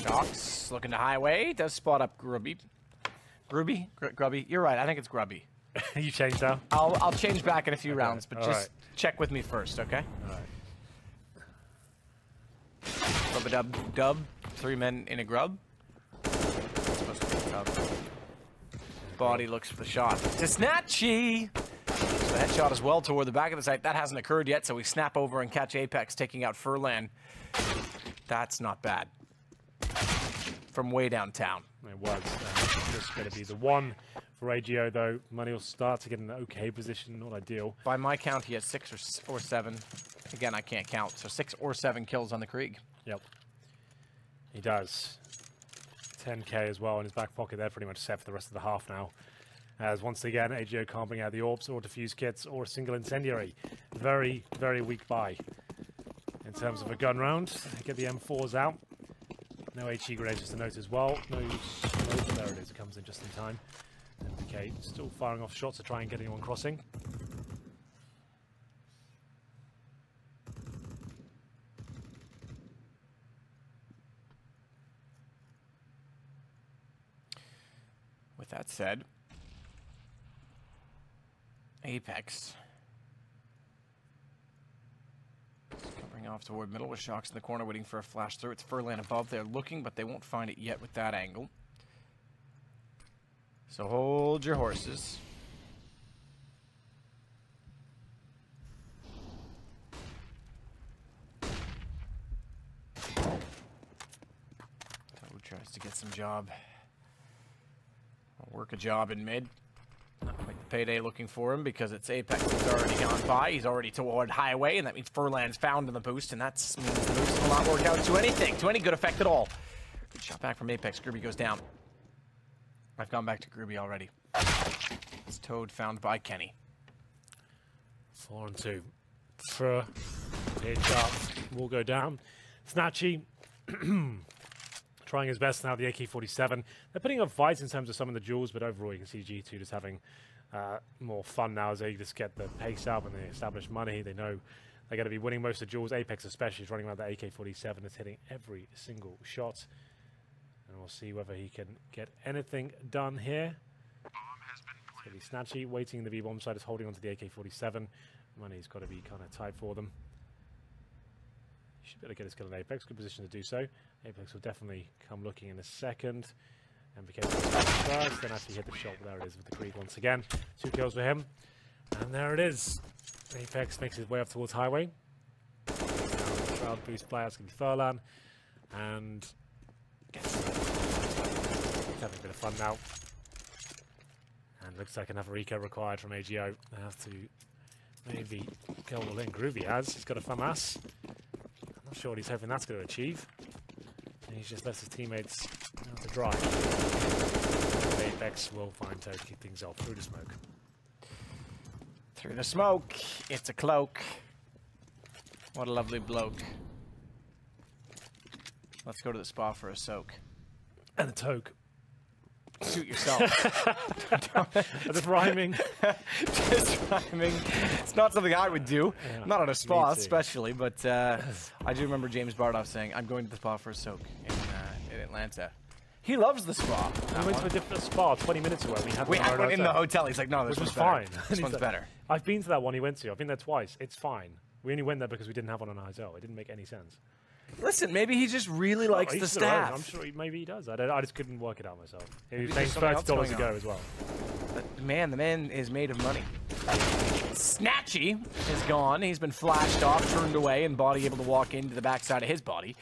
Shox looking to highway. Does spot up Grubby. Grubby. You're right. I think it's Grubby. You changed now? I'll change back in a few rounds, but just check with me first, okay? All right. Rub-a-dub-dub. 3 men in a grub. Supposed to be tough. Body looks for the shot. To Snatchy! So the headshot as well toward the back of the site. That hasn't occurred yet, so we snap over and catch Apex, taking out Furlan. That's not bad. From way downtown. It was. Just going to be the one for AGO, though. Money will start to get in an okay position. Not ideal. By my count, he has 6 or 7. Again, I can't count. So 6 or 7 kills on the Krieg. Yep. He does. 10k as well in his back pocket. They're pretty much set for the rest of the half now. As once again, AGO can't bring out the orbs or defuse kits or a single incendiary. Very, very weak buy in terms of a gun round. Get the M4s out. No HE grenades, just a note as well. No smoke. There it is. It comes in just in time. MBK still firing off shots to try and get anyone crossing. With that said, Apex covering off toward middle with Shocks in the corner waiting for a flash through. It's Furlan above. They're looking, but they won't find it yet with that angle. So hold your horses. Toad tries to get some job. Work a job in mid. Not quite the payday looking for him because it's Apex who's already gone by. He's already toward highway, and that means Furlan's found in the boost, and that means the boost will not work out to anything, to any good effect at all. Good shot back from Apex. Groovy goes down. I've gone back to Groovy already. It's Toad found by Kenny. 4 and 2. For Hitch will go down. Snatchy trying his best now, the AK-47. They're putting up fights in terms of some of the duels, but overall you can see G2 just having more fun now as they just get the pace up and they establish money. They know they're going to be winning most of the duels. Apex especially is running around the AK-47. It's hitting every single shot. And we'll see whether he can get anything done here. It's going to be Snatchy waiting. The B-bomb side is holding onto the AK-47. Money's got to be kind of tight for them. He should be able to get his kill in Apex. Good position to do so. Apex will definitely come looking in a second. And became first, then actually hit the shot. There it is with the Krieg once again. 2 kills for him. And there it is. Apex makes his way up towards highway. Crowd boost player, it's going to be Furlan. And gets having a bit of fun now. And looks like another eco required from AGO. They have to maybe kill the link. Groovy has. He's got a FAMAS. I'm not sure what he's hoping that's going to achieve. And he's just lets his teammates out to dry. Apex will find Toad to kick things off through the smoke. Through the smoke, it's a cloak. What a lovely bloke. Let's go to the spa for a soak. And a toke. Shoot yourself. Just rhyming. Just rhyming. It's not something I would do. Yeah, not on a spa, especially. But I do remember James Bardoff saying, "I'm going to the spa for a soak in Atlanta." He loves the spa. We went to a different spa 20 minutes away. We had one in the hotel. He's like, "No, this one's fine. This one's better." I've been to that one he went to. I've been there twice. It's fine. We only went there because we didn't have one on our hotel. It didn't make any sense. Listen, maybe he just really likes the staff. I'm sure maybe he does. I just couldn't work it out myself. He was paying $30 to go as well. But the man is made of money. Snatchy is gone. He's been flashed off, turned away, and Body able to walk into the backside of his body.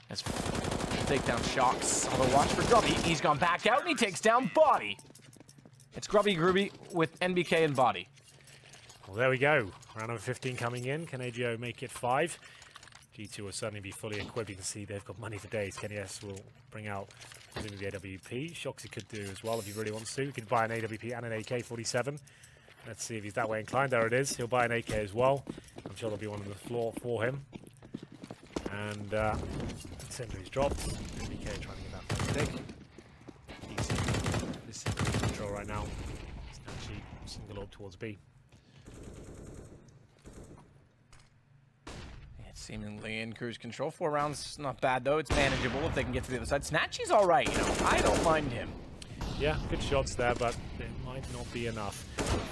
As takedown Shocks. Although watch for Grubby. He's gone back out and he takes down Body. It's Grubby Groovy with NBK and Body. Well, there we go. Round number 15 coming in. Can AGO make it 5? G2 will certainly be fully equipped. You can see they've got money for days. Kenny S will bring out the AWP. Shoxy could do as well if he really wants to. He could buy an AWP and an AK-47. Let's see if he's that way inclined. There it is. He'll buy an AK as well. I'm sure there'll be one on the floor for him. And incendiary's dropped. BK trying to get that first dig. Easy. This is control right now. It's actually single up towards B. Seemingly in cruise control. 4 rounds, not bad though. It's manageable if they can get to the other side. Snatchy's all right, you know. I don't mind him. Yeah, good shots there, but it might not be enough.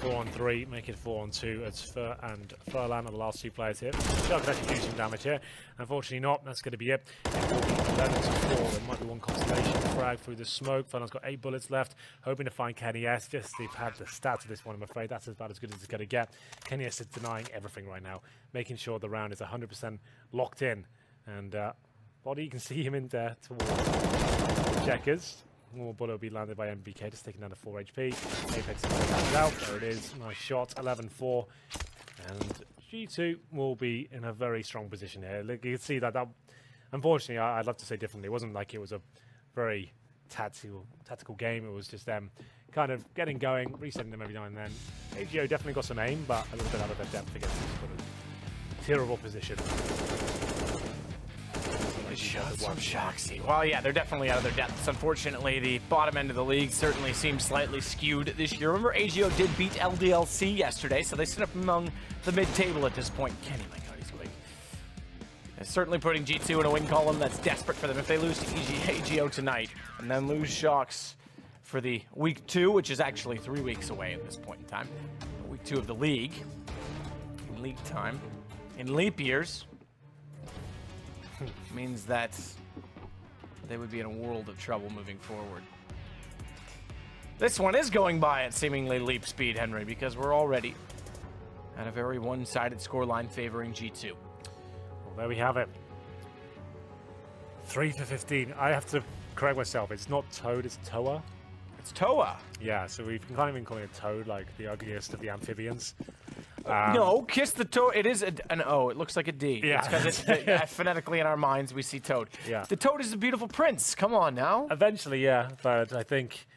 4 on 3, make it 4 on 2. It's Fur and Furlan are the last 2 players here. Shark could actually do some damage here. Unfortunately not. That's going to be it. 11 to 4. There might be one constellation frag through the smoke. Furlan's got 8 bullets left. Hoping to find Kenny S. Just they've had the stats of this one, I'm afraid. That's about as good as it's going to get. Kenny S is denying everything right now, making sure the round is 100% locked in. And Body, you can see him in there towards the checkers. More bullet will be landed by MBK, just taking down to 4 HP. Apex is out. There it is. Nice shot. 11-4. And G2 will be in a very strong position here. Look, you can see that unfortunately, I'd love to say differently. It wasn't like it was a very tactical game. It was just them kind of getting going, resetting them every now and then. AGO definitely got some aim, but a little bit out of their depth against this sort of terrible position. Shots from Shoxy. Well, yeah, they're definitely out of their depths. Unfortunately, the bottom end of the league certainly seems slightly skewed this year. Remember, AGO did beat LDLC yesterday, so they sit up among the mid-table at this point. Kenny, my God, he's quick. It's certainly putting G2 in a win column that's desperate for them if they lose to AGO tonight, and then lose Shox for the week 2, which is actually 3 weeks away at this point in time. Week 2 of the league. In league time. In leap years. Means that they would be in a world of trouble moving forward. This one is going by at seemingly leap speed, Henry, because we're already at a very one-sided scoreline favoring G2. Well, there we have it. 3 for 15. I have to correct myself. It's not Toad, it's Toa. It's Toa. Yeah, so we've kind of been calling it Toad, like the ugliest of the amphibians. No, kiss the Toad. It is an O. It looks like a D. Yeah. It's because phonetically in our minds we see Toad. Yeah. The Toad is a beautiful prince. Come on now. Eventually, yeah, but I think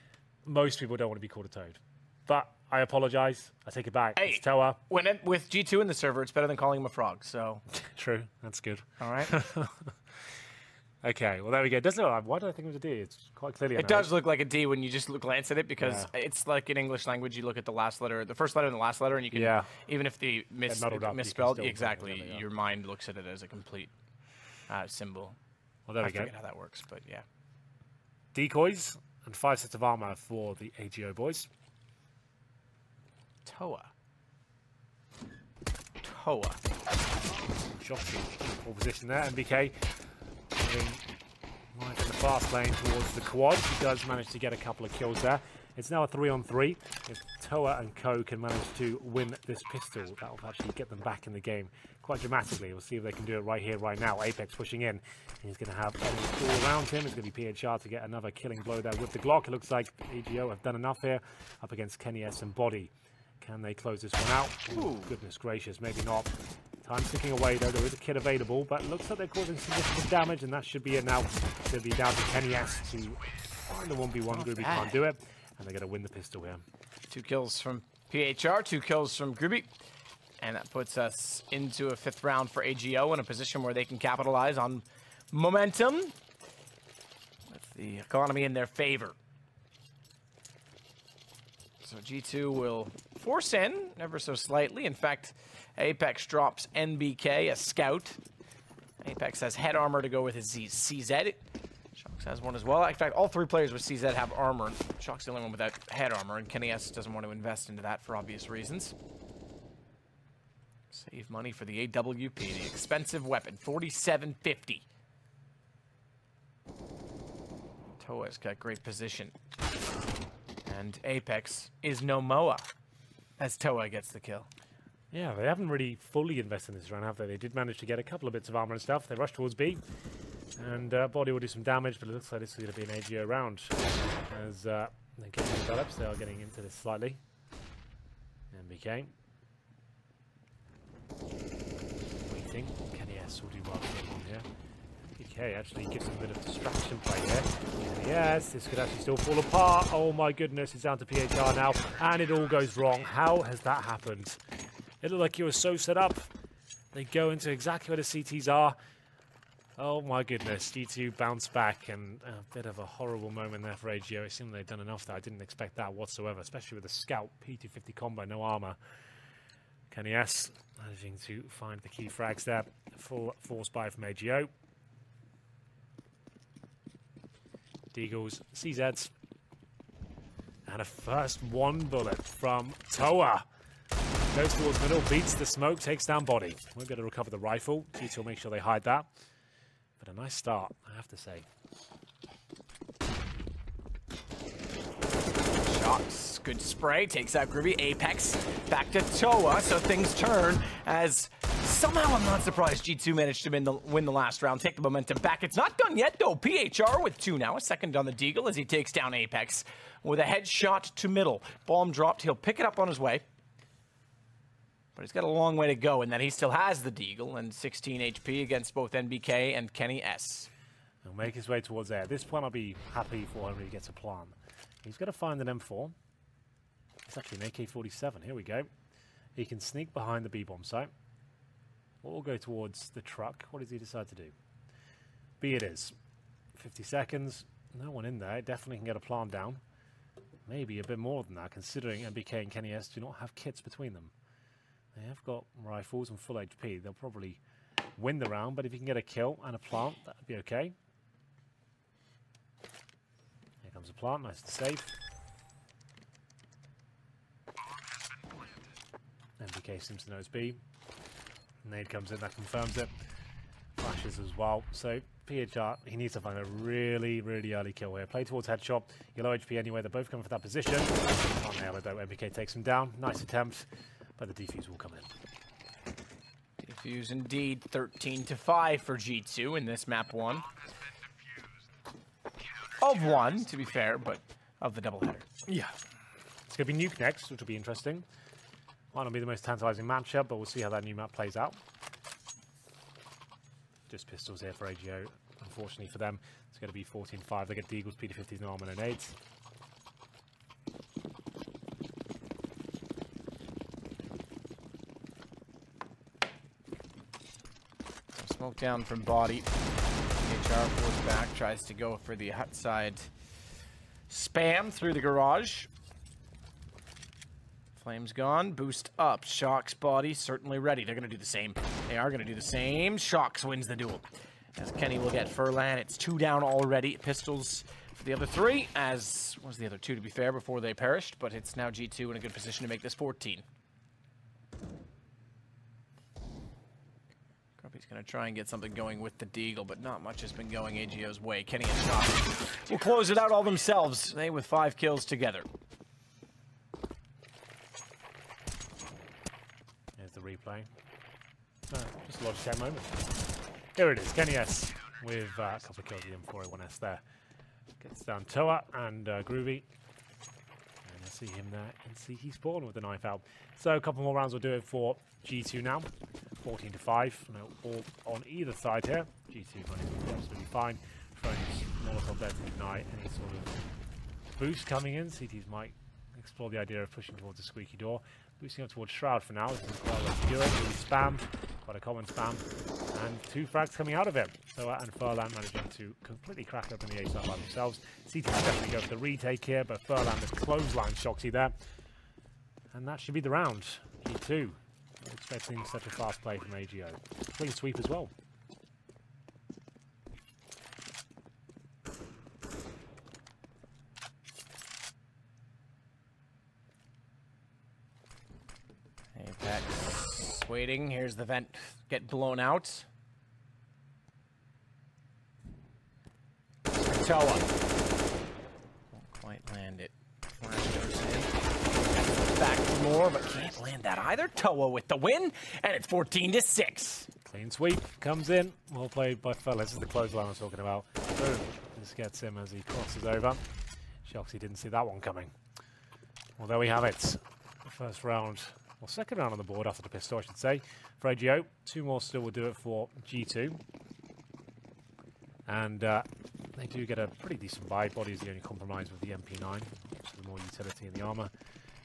most people don't want to be called a Toad. But I apologize. I take it back. Hey, it's Toa. With G2 in the server, it's better than calling him a frog. So. True. That's good. All right. Okay, well there we go. It does look like, why do I think it was a D? It's quite clearly It does look like a D when you just glance at it, because it's like in English language, you look at the last letter, the first letter and the last letter, and you can, even if the misspelled, exactly, your mind looks at it as a complete symbol. Well, there we go. I forget how that works, but yeah. Decoys and 5 sets of armor for the AGO boys. Toa. Shocking. Full position there. MBK moving right in the fast lane towards the quad. He does manage to get a couple of kills there. It's now a 3-on-3. If Toa and Co can manage to win this pistol, that will actually get them back in the game quite dramatically. We'll see if they can do it right here, right now. Apex pushing in. He's going to have enemies all around him. It's going to be PHR to get another killing blow there with the Glock. It looks like AGO have done enough here up against Kenny S and Body. Can they close this one out? Ooh, goodness gracious, maybe not. Time's ticking away though. There is a kit available, but it looks like they're causing significant damage, and that should be it now. It'll be down to Kenny S to find the 1v1. Groovy can't do it, and they're going to win the pistol here. 2 kills from PHR, 2 kills from Groovy, and that puts us into a 5th round for AGO in a position where they can capitalize on momentum with the economy in their favor. So G2 will force in ever so slightly. In fact, Apex drops NBK, a scout. Apex has head armor to go with his CZ. Shox has one as well. In fact, all 3 players with CZ have armor. Shox the only one without head armor, and Kenny S doesn't want to invest into that for obvious reasons. Save money for the AWP, the expensive weapon, $47.50. Toa's got great position. And Apex is no Moa, as Toa gets the kill. Yeah, they haven't really fully invested in this round, have they? They did manage to get a couple of bits of armor and stuff. They rushed towards B, and Body will do some damage, but it looks like this is going to be an AGO round. As the game develops, they are getting into this slightly. MBK. Waiting. Kenny S will do well here. MBK actually gives them a bit of distraction play here. Yes, this could actually still fall apart. Oh my goodness, it's down to PHR now, and it all goes wrong. How has that happened? It looked like it was so set up. They go into exactly where the CTs are. Oh my goodness, G2 bounced back, and a bit of a horrible moment there for AGO. It seemed they'd done enough there. I didn't expect that whatsoever, especially with the Scout P250 combo, no armor. Kenny S managing to find the key frags there. Full force buy from AGO. Deagles, CZs. And a first 1 bullet from Toa. Goes towards middle, beats the smoke, takes down Body. Won't be able to recover the rifle. G2 will make sure they hide that. But a nice start, I have to say. Shots, good spray, takes out Groovy. Apex back to Toa, so things turn as Somehow I'm not surprised G2 managed to win the last round, take the momentum back. It's not done yet, though. PHR with 2 now, a second on the Deagle as he takes down Apex with a headshot to middle. Bomb dropped, he'll pick it up on his way. But he's got a long way to go in that he still has the Deagle and 16 HP against both NBK and Kenny S. He'll make his way towards there. At this point, I'll be happy for him if he gets a plan. He's got to find an M4. It's actually an AK-47. Here we go. He can sneak behind the B-bomb site. Or we'll go towards the truck. What does he decide to do? B it is. 50 seconds. No one in there. Definitely can get a plant down. Maybe a bit more than that, considering NBK and Kenny S do not have kits between them. They have got rifles and full HP. They'll probably win the round, but if you can get a kill and a plant, that would be okay. Here comes a plant, nice and safe. NBK seems to know it's B. Nade comes in, that confirms it. Flashes as well. So PHR, he needs to find a really, really early kill here. Play towards headshot. You're low HP anyway. They're both coming for that position. Can't nail it though. NBK takes him down. Nice attempt, but the defuse will come in. Defuse indeed. 13-5 for G2 in this map 1. Of 1, to be fair, but of the doubleheader. Yeah. It's going to be Nuke next, which will be interesting. Might not be the most tantalizing matchup, but we'll see how that new map plays out. Just pistols here for AGO. Unfortunately for them, it's going to be 14-5. They get Deagles, PD-50s, no armor, no nades. Smoke down from body. HR pulls back, tries to go for the hut side spam through the garage. Flames gone, boost up. Shox body certainly ready. They're going to do the same. They are going to do the same. Shox wins the duel. As Kenny will get Furlan. It's 2 down already. Pistols for the other 3, as was the other 2 to be fair before they perished, but it's now G2 in a good position to make this 14. He's going to try and get something going with the Deagle, but not much has been going AGO's way. Kenny and Shox will close it out all themselves. They with 5 kills together. There's the replay. Just a Logitech moment. Here it is, Kenny S with a couple of kills with the M4A1S there. Gets down Toa and Groovy. And I see him there and see he's spawned with the knife out. So a couple more rounds will do it for G2 now. 14-5. No, all on either side here. G2 running absolutely fine. Throwing Molotov there to deny any sort of boost coming in. CTs might explore the idea of pushing towards the squeaky door. Boosting up towards Shroud for now. This is quite a way to do it. Really spam. Quite a common spam. And 2 frags coming out of it. So and Furlan managing to completely crack open the A side by themselves. CTs definitely go for the retake here, but Furlan just clothesline Shoxy there. And that should be the round. G2. Not expecting such a fast play from AGO. Clean sweep as well. Apex waiting. Here's the vent. Get blown out. Toa. Won't quite land it. Flash goes in. Back for more, but can't land that either. Toa with the win, and it's 14-6. Clean sweep comes in. Well played by Furlan. This is the clothesline I was talking about. Boom. This gets him as he crosses over. Shoxy didn't see that one coming. Well, there we have it. The first round, well, second round on the board after the pistol, I should say, for AGO. 2 more still will do it for G2. And they do get a pretty decent buy. Body is the only compromise with the MP9. So the more utility in the armor.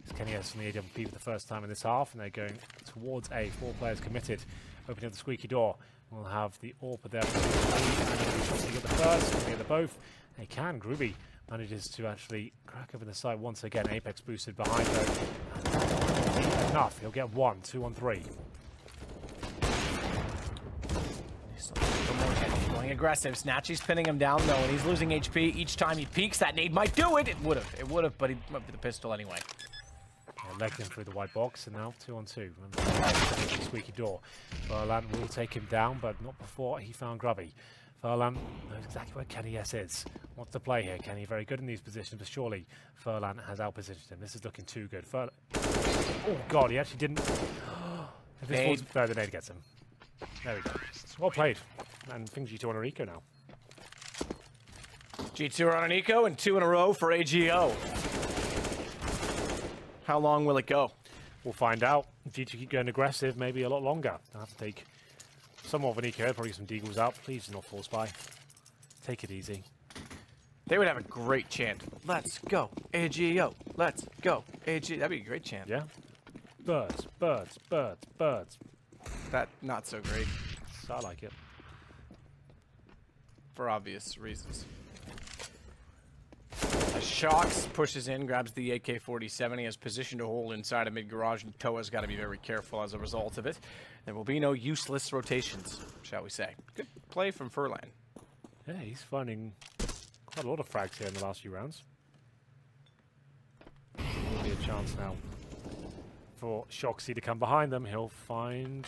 It's Kenny S from the AWP for the first time in this half, and they're going towards A. 4 players committed. Opening up the squeaky door. We'll have the AWP there. And get the first, get the both. They can. Groovy manages to actually crack open the site once again. Apex boosted behind though. And enough. He'll get 1, 2 on 3. Going aggressive. Snatchy's pinning him down though, and he's losing HP each time he peeks. That nade might do it. It would have, but he went for the pistol anyway. Legged him through the white box, and now 2 on 2. Squeaky door. Furlan will take him down, but not before he found Grubby. Furlan knows exactly where Kenny S is. Wants to play here. Kenny very good in these positions, but surely Furlan has outpositioned him. This is looking too good. Oh god, he actually didn't. If this was, no, the nade gets him. There we go. Well played. And things G2 on an eco now. G2 are on an eco and 2 in a row for AGO. How long will it go? We'll find out. G2 keep going aggressive, maybe a lot longer. I'll have to take some more of an eco, probably some deagles out. Please do not force buy. Take it easy. They would have a great chant. Let's go, AGO. Let's go, AGO. That'd be a great chant. Yeah. Birds, birds, birds, birds. That, not so great. I like it. For obvious reasons. As Shocks pushes in, grabs the AK-47. He has position to hold inside a mid-garage, and Toa's got to be very careful as a result of it. There will be no useless rotations, shall we say. Good play from Furlan. Yeah, he's finding quite a lot of frags here in the last few rounds. There'll be a chance now for Shoxy to come behind them. He'll find...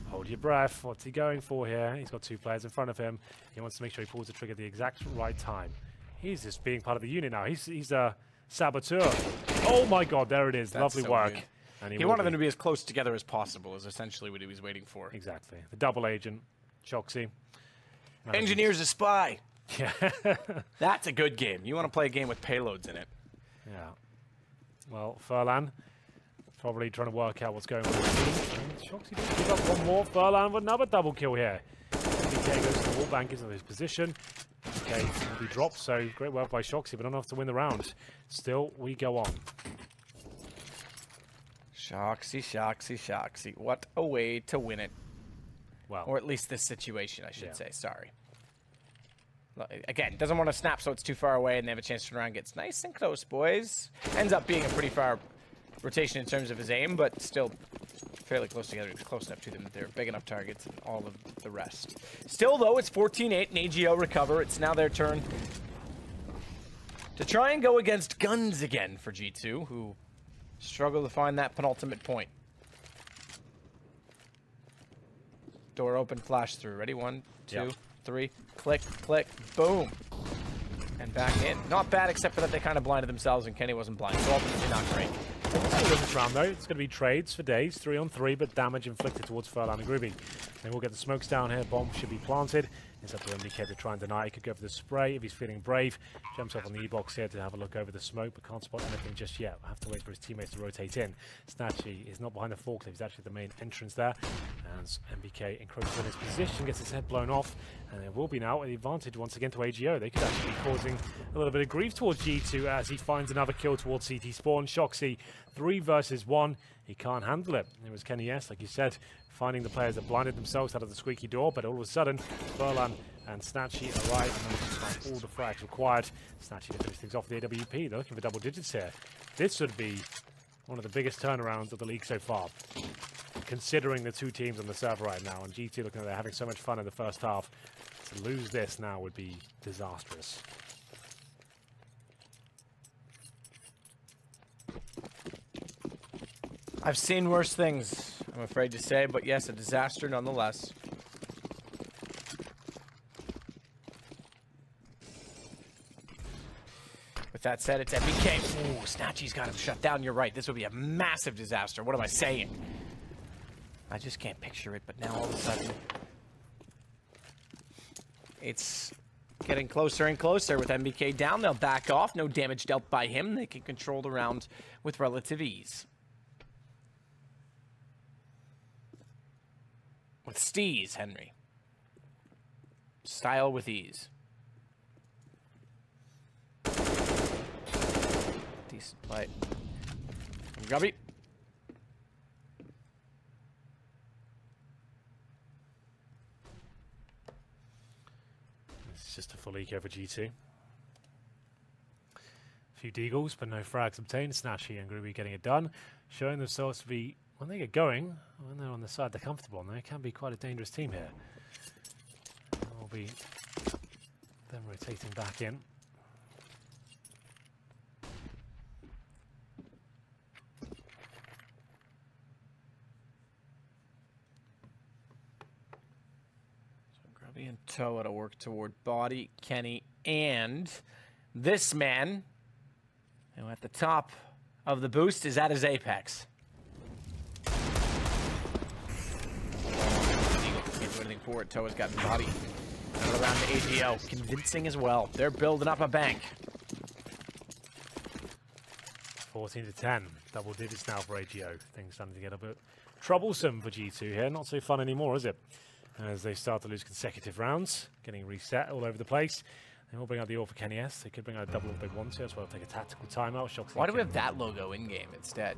Hold your breath. What's he going for here? He's got 2 players in front of him. He wants to make sure he pulls the trigger at the exact right time. He's just being part of the unit now. He's a saboteur. Oh my god, there it is. Lovely so work. good. And He wanted them to be as close together as possible, is essentially what he was waiting for. Exactly. The double agent, Shoxy. Engineer's a spy. Yeah. That's a good game. You want to play a game with payloads in it. Yeah. Well, Furlan probably trying to work out what's going on with the team. And Shoxy does pick up one more. Furlan with another double kill here. DK goes to the wall bank, is in his position. Okay, will be dropped, so great work by Shoxy, but not enough to win the round. Still, we go on. Shoxy, Shoxy, Shoxy. What a way to win it. Well, or at least this situation, I should say. Sorry. Again, doesn't want to snap so it's too far away and they have a chance to turn around. Gets nice and close, boys. Ends up being a pretty far rotation in terms of his aim, but still fairly close together. He's close enough to them that they're big enough targets and all of the rest. Still, though, it's 14-8 and AGO recover. It's now their turn to try and go against guns again for G2, who struggle to find that penultimate point. Door open, flash through. Ready? 1, 2, 3. Click, click, boom. And back in. Not bad, except for that they kind of blinded themselves and Kenny wasn't blind. So ultimately not great. This round, though, it's going to be trades for days, 3-on-3, but damage inflicted towards Furlan and Groovy. Then we'll get the smokes down here. Bomb should be planted. It's up to MDK to try and deny. He could go for the spray if he's feeling brave. Jumps up on the E-box here to have a look over the smoke, but can't spot anything just yet. We'll have to wait for his teammates to rotate in. Snatchy is not behind the forklift. He's actually the main entrance there. And MBK encroaches on his position, gets his head blown off, and there will be now an advantage once again to AGO. They could actually be causing a little bit of grief towards G2 as he finds another kill towards CT Spawn. Shoxy, 3 versus 1. He can't handle it. It was Kenny S, like you said, finding the players that blinded themselves out of the squeaky door, but all of a sudden, Furlan and Snatchy arrive and manage to find all the frags required. Snatchy to finish things off the AWP. They're looking for double digits here. This would be one of the biggest turnarounds of the league so far, considering the 2 teams on the server right now, and G2 looking like they're having so much fun in the first half. To lose this now would be disastrous. I've seen worse things, I'm afraid to say, but yes, a disaster nonetheless. With that said, it's MBK. Ooh, Snatchy's got him shut down. You're right. This would be a massive disaster. What am I saying? I just can't picture it, but now all of a sudden it's getting closer and closer with MBK down. They'll back off. No damage dealt by him. They can control the round with relative ease. With steez, Henry. Style with ease. Decent play. From Grubby. It's just a full eco for G2. A few deagles, but no frags obtained. Snatchy and Groovy getting it done. Showing themselves to be, when they get going, when they're on the side they're comfortable on, they can be quite a dangerous team here. Will be them rotating back in. Grubby and Toa to work toward body, Kenny, and this man, who at the top of the boost is at his apex. anything for it. Toa's got body. Another round to AGO. Convincing as well. They're building up a bank. 14-10. Double digits now for AGO. Things starting to get a bit troublesome for G2 here. Not so fun anymore, is it? As they start to lose consecutive rounds. Getting reset all over the place. They will bring out the AWP for Kenny S. They could bring out a double if they want to. That's why they'll take a tactical timeout. Why do we have that logo in-game instead?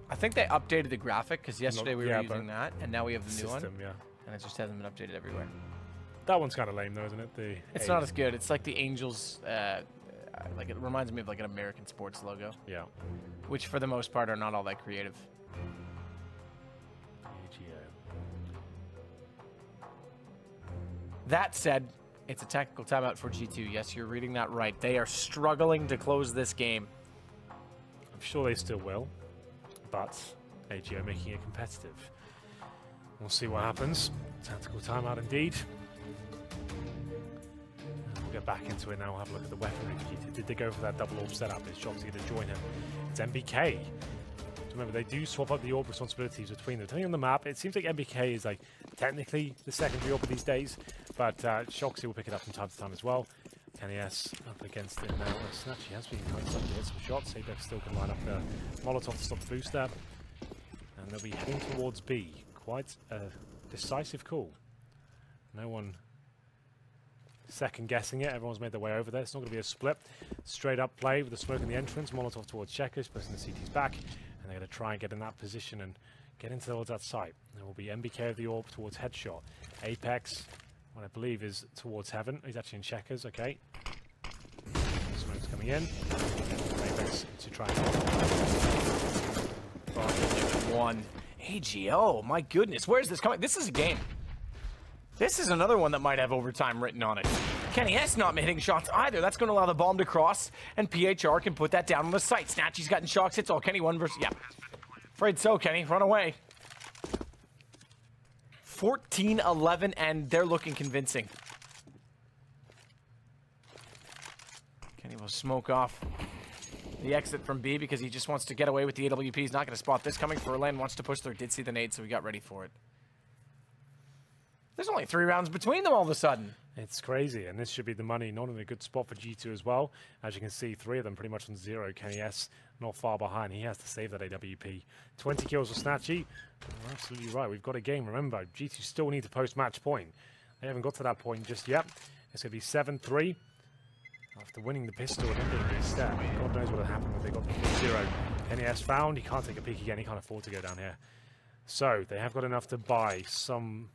I think they updated the graphic, because yesterday we were using that, and now we have the new one. Yeah. And it just hasn't been updated everywhere. That one's kind of lame, though, isn't it? It's not as good. It's like the Angels, like it reminds me of like an American sports logo. Yeah. Which, for the most part, are not all that creative. That said, it's a tactical timeout for G2. Yes, you're reading that right. They are struggling to close this game. I'm sure they still will, but AGO making it competitive. We'll see what happens. Tactical timeout indeed. We'll get back into it now. We'll have a look at the weaponry. Did they go for that double AWP setup? Is Shoxy going to join him? It's MBK. Remember, they do swap up the AWP responsibilities between them. Depending on the map, it seems like MBK is like technically the secondary AWP these days, but Shoxy will pick it up from time to time as well. Kenny S up against it now. Snatchy has been kind of starting to hit some shots. Apex still can line up the Molotov to stop the boost there. And they'll be heading towards B. Quite a decisive call. No one second guessing it. Everyone's made their way over there. It's not going to be a split. Straight up play with the smoke in the entrance. Molotov towards Checkers, pressing the CTs back. And they're going to try and get in that position and get into towards that site. There will be MBK of the AWP towards Headshot. Apex, what I believe is towards Heaven. He's actually in Checkers, okay. Smoke's coming in. Apex to try and one. AGO, my goodness, where's this coming? This is a game. This is another one that might have overtime written on it. Kenny S not hitting shots either. That's going to allow the bomb to cross, and PHR can put that down on the site. Snatchy's gotten shocks. It's all Kenny 1 versus... Yeah. Afraid so, Kenny. Run away. 14-11, and they're looking convincing. Kenny will smoke off the exit from B because he just wants to get away with the AWP. He's not going to spot this coming. Furlan wants to push through. Did see the nade, so he got ready for it. There's only 3 rounds between them all of a sudden. It's crazy, and this should be the money. Not in a good spot for G2 as well. As you can see, 3 of them pretty much on 0. Kenny S not far behind. He has to save that AWP. 20 kills for Snatchy. You're absolutely right. We've got a game. Remember, G2 still need to post match point. They haven't got to that point just yet. It's going to be 7-3. After winning the pistol and ending the step, God knows what would happen when they got 0. Kenny S found. He can't take a peek again. He can't afford to go down here. So they have got enough to buy some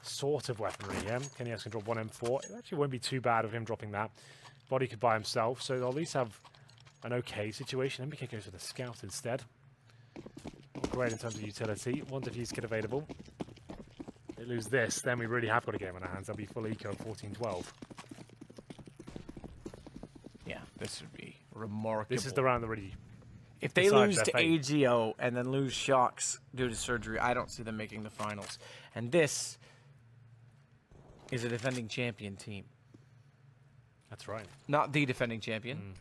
sort of weaponry. Yeah, Kenny S can drop 1 M4. It actually won't be too bad of him dropping that. Body could buy himself, so they'll at least have an okay situation. MBK goes with a scout instead. Not great in terms of utility. 1 defuse kit available. They lose this, then we really have got a game on our hands. They'll be full eco 14-12. Yeah, this would be remarkable. This is the round that really... If they lose to AGO and then lose Shocks due to surgery, I don't see them making the finals. And this is a defending champion team. That's right. Not the defending champion,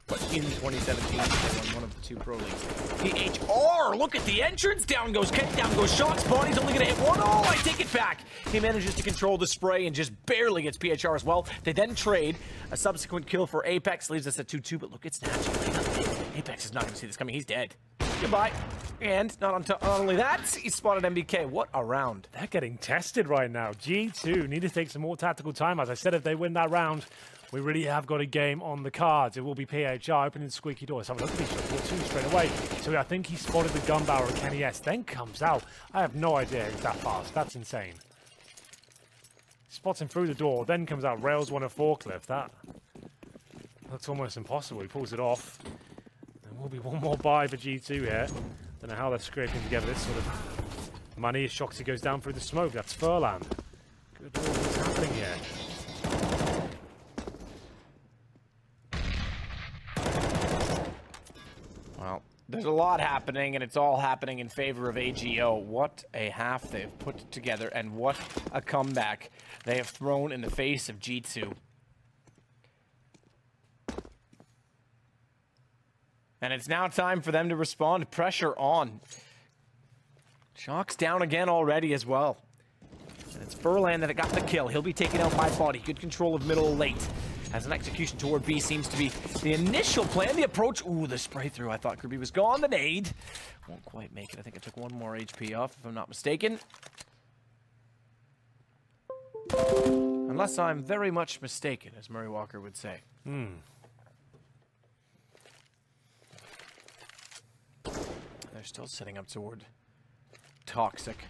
but in 2017, they won one of the 2 pro leagues. PHR, look at the entrance. Down goes Kenny, down goes Shocks. Body's only going to hit 1. Oh, I take it back. He manages to control the spray and just barely gets PHR as well. They then trade. A subsequent kill for Apex leaves us at 2-2, but look, it's Snatchy. Apex is not going to see this coming. He's dead. Goodbye. And not only that, he spotted MBK. What a round. They're getting tested right now. G2 need to take some more tactical time. As I said, if they win that round, we really have got a game on the cards. It will be PHR opening the squeaky door. Let's have a look at these shots. 2 straight away. So I think he spotted the gun barrel of Kenny S. Then comes out. I have no idea it's that fast. That's insane. Spots him through the door, then comes out, rails 1 at forklift. That looks almost impossible. He pulls it off. There will be 1 more buy for G2 here. Don't know how they're scraping together this sort of money as Shoxy goes down through the smoke. That's Furlan. Good lord, what's happening here? Well, there's a lot happening, and it's all happening in favor of AGO. What a half they've put together, and what a comeback they have thrown in the face of G2. And it's now time for them to respond. Pressure on. Shock's down again already as well. And it's Furlan that got the kill. He'll be taken out by Body. Good control of middle late. As an execution toward B seems to be the initial plan. The approach. Ooh, the spray through. I thought Kirby was gone. The nade. Won't quite make it. I think it took one more HP off, if I'm not mistaken. Unless I'm very much mistaken, as Murray Walker would say. They're still setting up toward Toxic.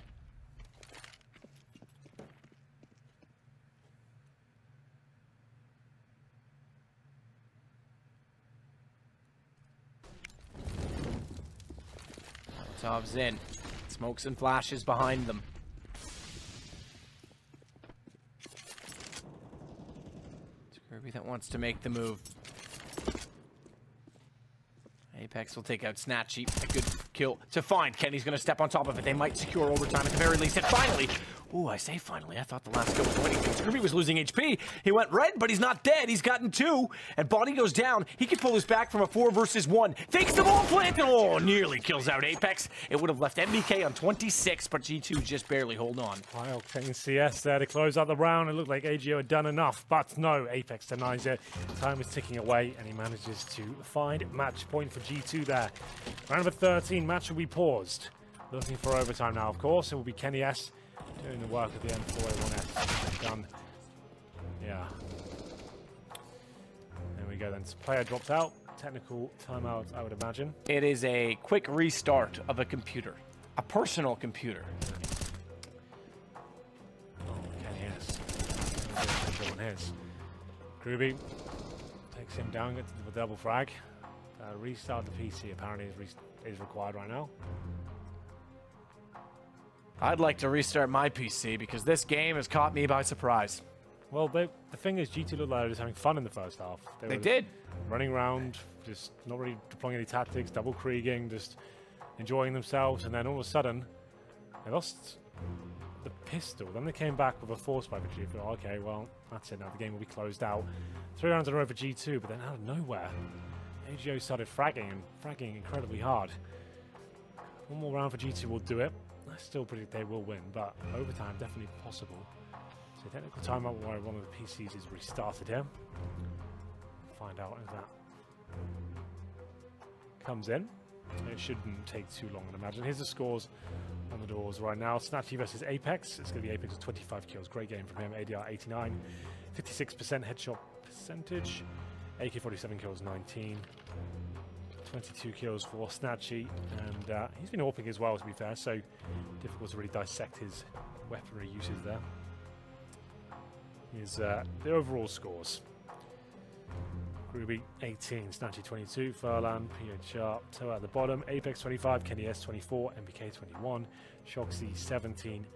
Molotov's in. Smokes and flashes behind them. It's Kirby that wants to make the move. Apex will take out Snatchy. A good kill to find. Kenny's going to step on top of it. They might secure overtime at the very least. And finally, ooh, I say finally. I thought the last kill was winning. Kirby was losing HP. He went red, but he's not dead. He's gotten 2. And Body goes down. He can pull us back from a 4 versus 1. Fakes the ball plant. Oh, nearly kills out Apex. It would have left MBK on 26, but G2 just barely hold on. High octane CS there to close out the round. It looked like AGO had done enough, but no, Apex denies it. Time is ticking away, and he manages to find match point for G2 there. Round number 13, match will be paused. Looking for overtime now, of course. It will be Kenny S doing the work at the M4A1S. Done. Yeah. There we go then. Player dropped out. Technical timeout, I would imagine. It is a quick restart of a computer. A personal computer. Oh, Kenny S. Everyone his. Groovy takes him down, gets the double frag. Restart the PC apparently is required right now. I'd like to restart my PC because this game has caught me by surprise. Well, the thing is, G2 looked like they were just having fun in the first half. They did. Running around, just not really deploying any tactics, double krieging, just enjoying themselves, and then all of a sudden, they lost the pistol. Then they came back with a force by G2. Thought, okay, well, that's it now. The game will be closed out. 3 rounds in a row for G2, but then out of nowhere, AGO started fragging and fragging incredibly hard. One more round for G2 will do it. I still predict they will win, but overtime definitely possible. So technical timeout where one of the PCs is restarted here. Find out if that comes in. It shouldn't take too long, I'd imagine. Here's the scores on the doors right now. Snatchy versus Apex. It's going to be Apex with 25 kills. Great game from him. ADR 89. 56% headshot percentage. AK-47 kills 19. 22 kills for Snatchy. And he's been AWPing as well, to be fair. So difficult to really dissect his weaponry uses there. Here's the overall scores. Groovy 18, Snatchy 22, Furlan, PH Sharp, Toe at the bottom, Apex 25, Kenny S 24, MBK 21, Shoxy 17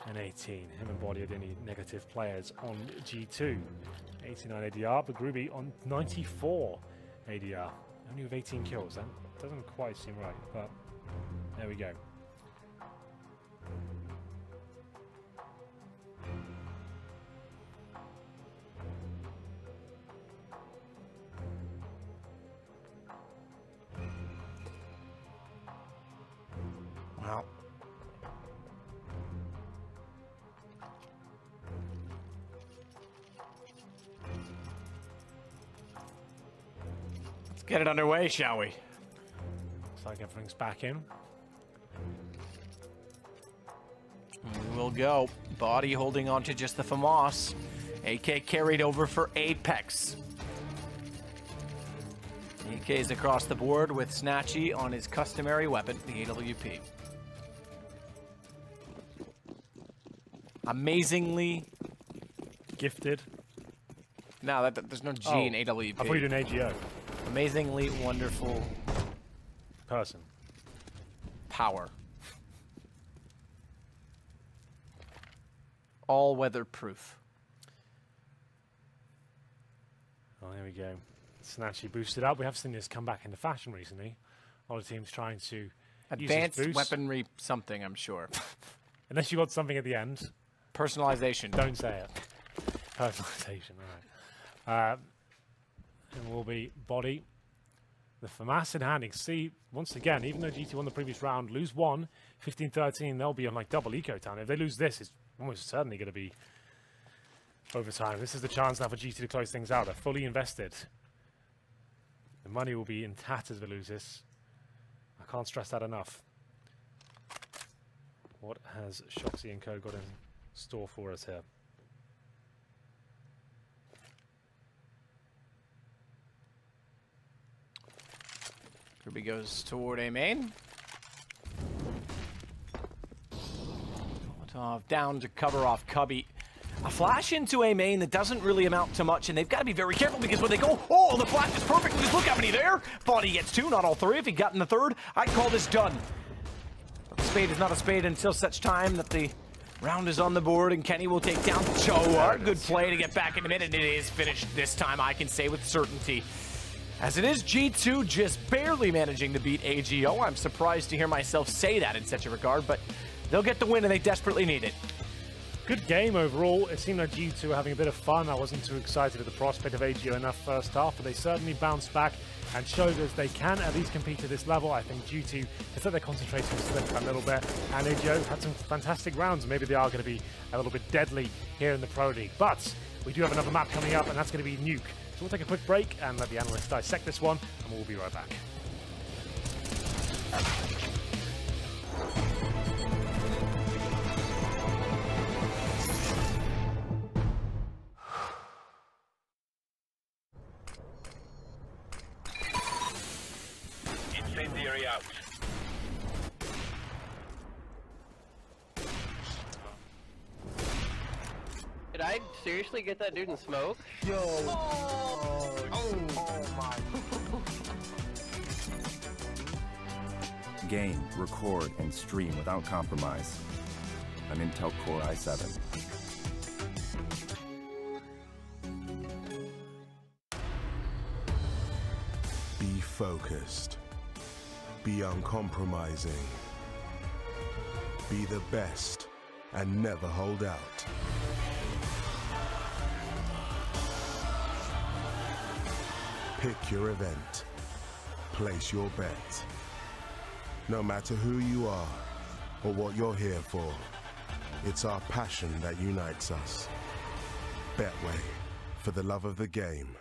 and 18. Him and Body are the only negative players on G2. 89 ADR, but Groovy on 94 ADR. Only with 18 kills. That doesn't quite seem right, but there we go. Wow. Let's get it underway, shall we? Looks like everything's back in. We will go. Body holding on to just the FAMAS. AK carried over for Apex. AK is across the board with Snatchy on his customary weapon, the AWP. Amazingly Gifted. No, there's no G in AWP. I thought you did an AGO. Amazingly wonderful Person. power. All weather proof. Oh, there we go. Snatchy boosted up. We have seen this come back into fashion recently. A lot of teams trying to use Advanced this boost. weaponry something, I'm sure. Unless you got something at the end. Personalization. Don't say it. Personalization, all right. And will be Body The FAMAS in hand. You can see, once again, even though GT won the previous round, lose one, 15-13, they'll be on like double eco time. If they lose this, it's almost certainly going to be overtime. This is the chance now for GT to close things out. They're fully invested. The money will be in tatters if they lose this. I can't stress that enough. What has Shoxy & Co got in store for us here? Kirby goes toward A main. Down to cover off Cubby. A flash into A main that doesn't really amount to much, and they've got to be very careful because when they go, oh, the flash is perfect. Just look how many there. Body gets two, not all three. If he got in the third, I'd call this done. But the spade is not a spade until such time that the round is on the board, and Kenny will take down Choa. Good play to get back in a minute. It is finished this time, I can say with certainty. As it is, G2 just barely managing to beat AGO. I'm surprised to hear myself say that in such a regard, but they'll get the win, and they desperately need it. Good game overall. It seemed like G2 were having a bit of fun. I wasn't too excited at the prospect of AGO in that first half, but they certainly bounced back and showed us they can at least compete at this level. I think G2 has let their concentration slip a little bit, and AGO had some fantastic rounds. Maybe they are going to be a little bit deadly here in the Pro League. But we do have another map coming up, and that's going to be Nuke. So we'll take a quick break and let the analysts dissect this one, and we'll be right back. Incendiary out. Did I seriously get that dude in smoke? Yo. Oh my. Game, record, and stream without compromise. An Intel Core i7. Be focused. Be uncompromising. Be the best and never hold out. Pick your event. Place your bet. No matter who you are or what you're here for, it's our passion that unites us. Betway, for the love of the game.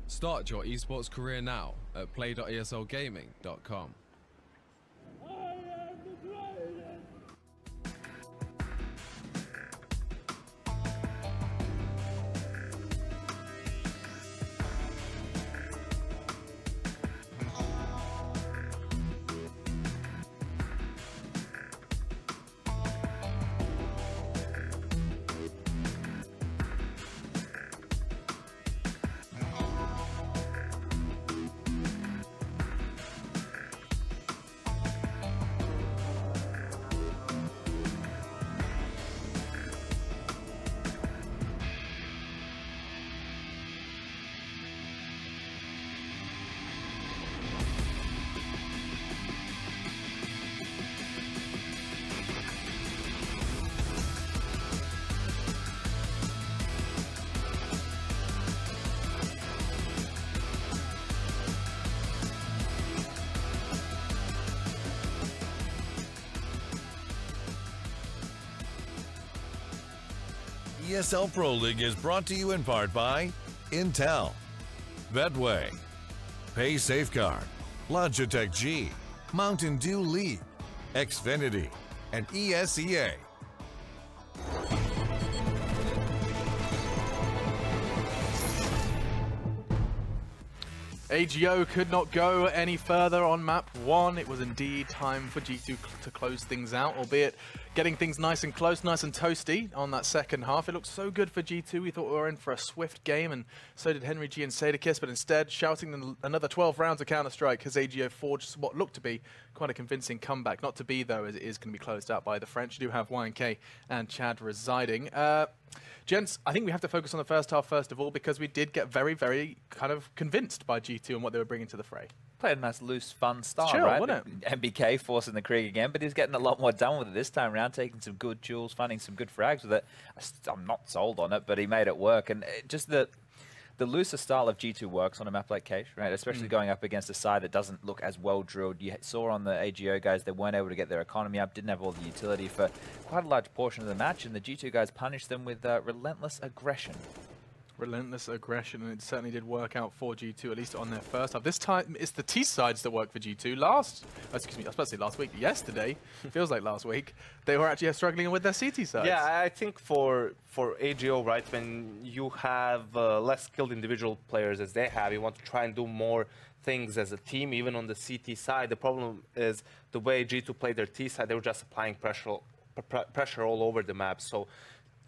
Start your esports career now at play.eslgaming.com. ESL Pro League is brought to you in part by Intel, Betway, Pay Safeguard, Logitech G, Mountain Dew League, Xfinity, and ESEA. AGO could not go any further on map 1. It was indeed time for G2 to close things out, albeit getting things nice and close, nice and toasty on that second half. It looked so good for G2. We thought we were in for a swift game, and so did Henry G and Sadakis, but instead, shouting another 12 rounds of Counter-Strike as AGO forged what looked to be quite a convincing comeback. Not to be, though, as it is going to be closed out by the French. You do have YNK and Chad residing. Gents, I think we have to focus on the first half first of all, because we did get very, very kind of convinced by G2 and what they were bringing to the fray. Played a nice, loose, fun style, Chill, right? wasn't it? MBK forcing the Krieg again, but he's getting a lot more done with it this time around, taking some good duels, finding some good frags with it. I'm not sold on it, but he made it work. And just the looser style of G2 works on a map like Cache, right? Especially going up against a side that doesn't look as well drilled. You saw on the AGO guys, they weren't able to get their economy up, didn't have all the utility for quite a large portion of the match, and the G2 guys punished them with relentless aggression. Relentless aggression, and it certainly did work out for G2, at least on their first half. This time, it's the T sides that work for G2. Excuse me, I was about to say last week. Yesterday, feels like last week, they were actually struggling with their CT sides. Yeah, I think for AGO, right, when you have less skilled individual players as they have, you want to try and do more things as a team, even on the CT side. The problem is the way G2 played their T side, they were just applying pressure all over the map. So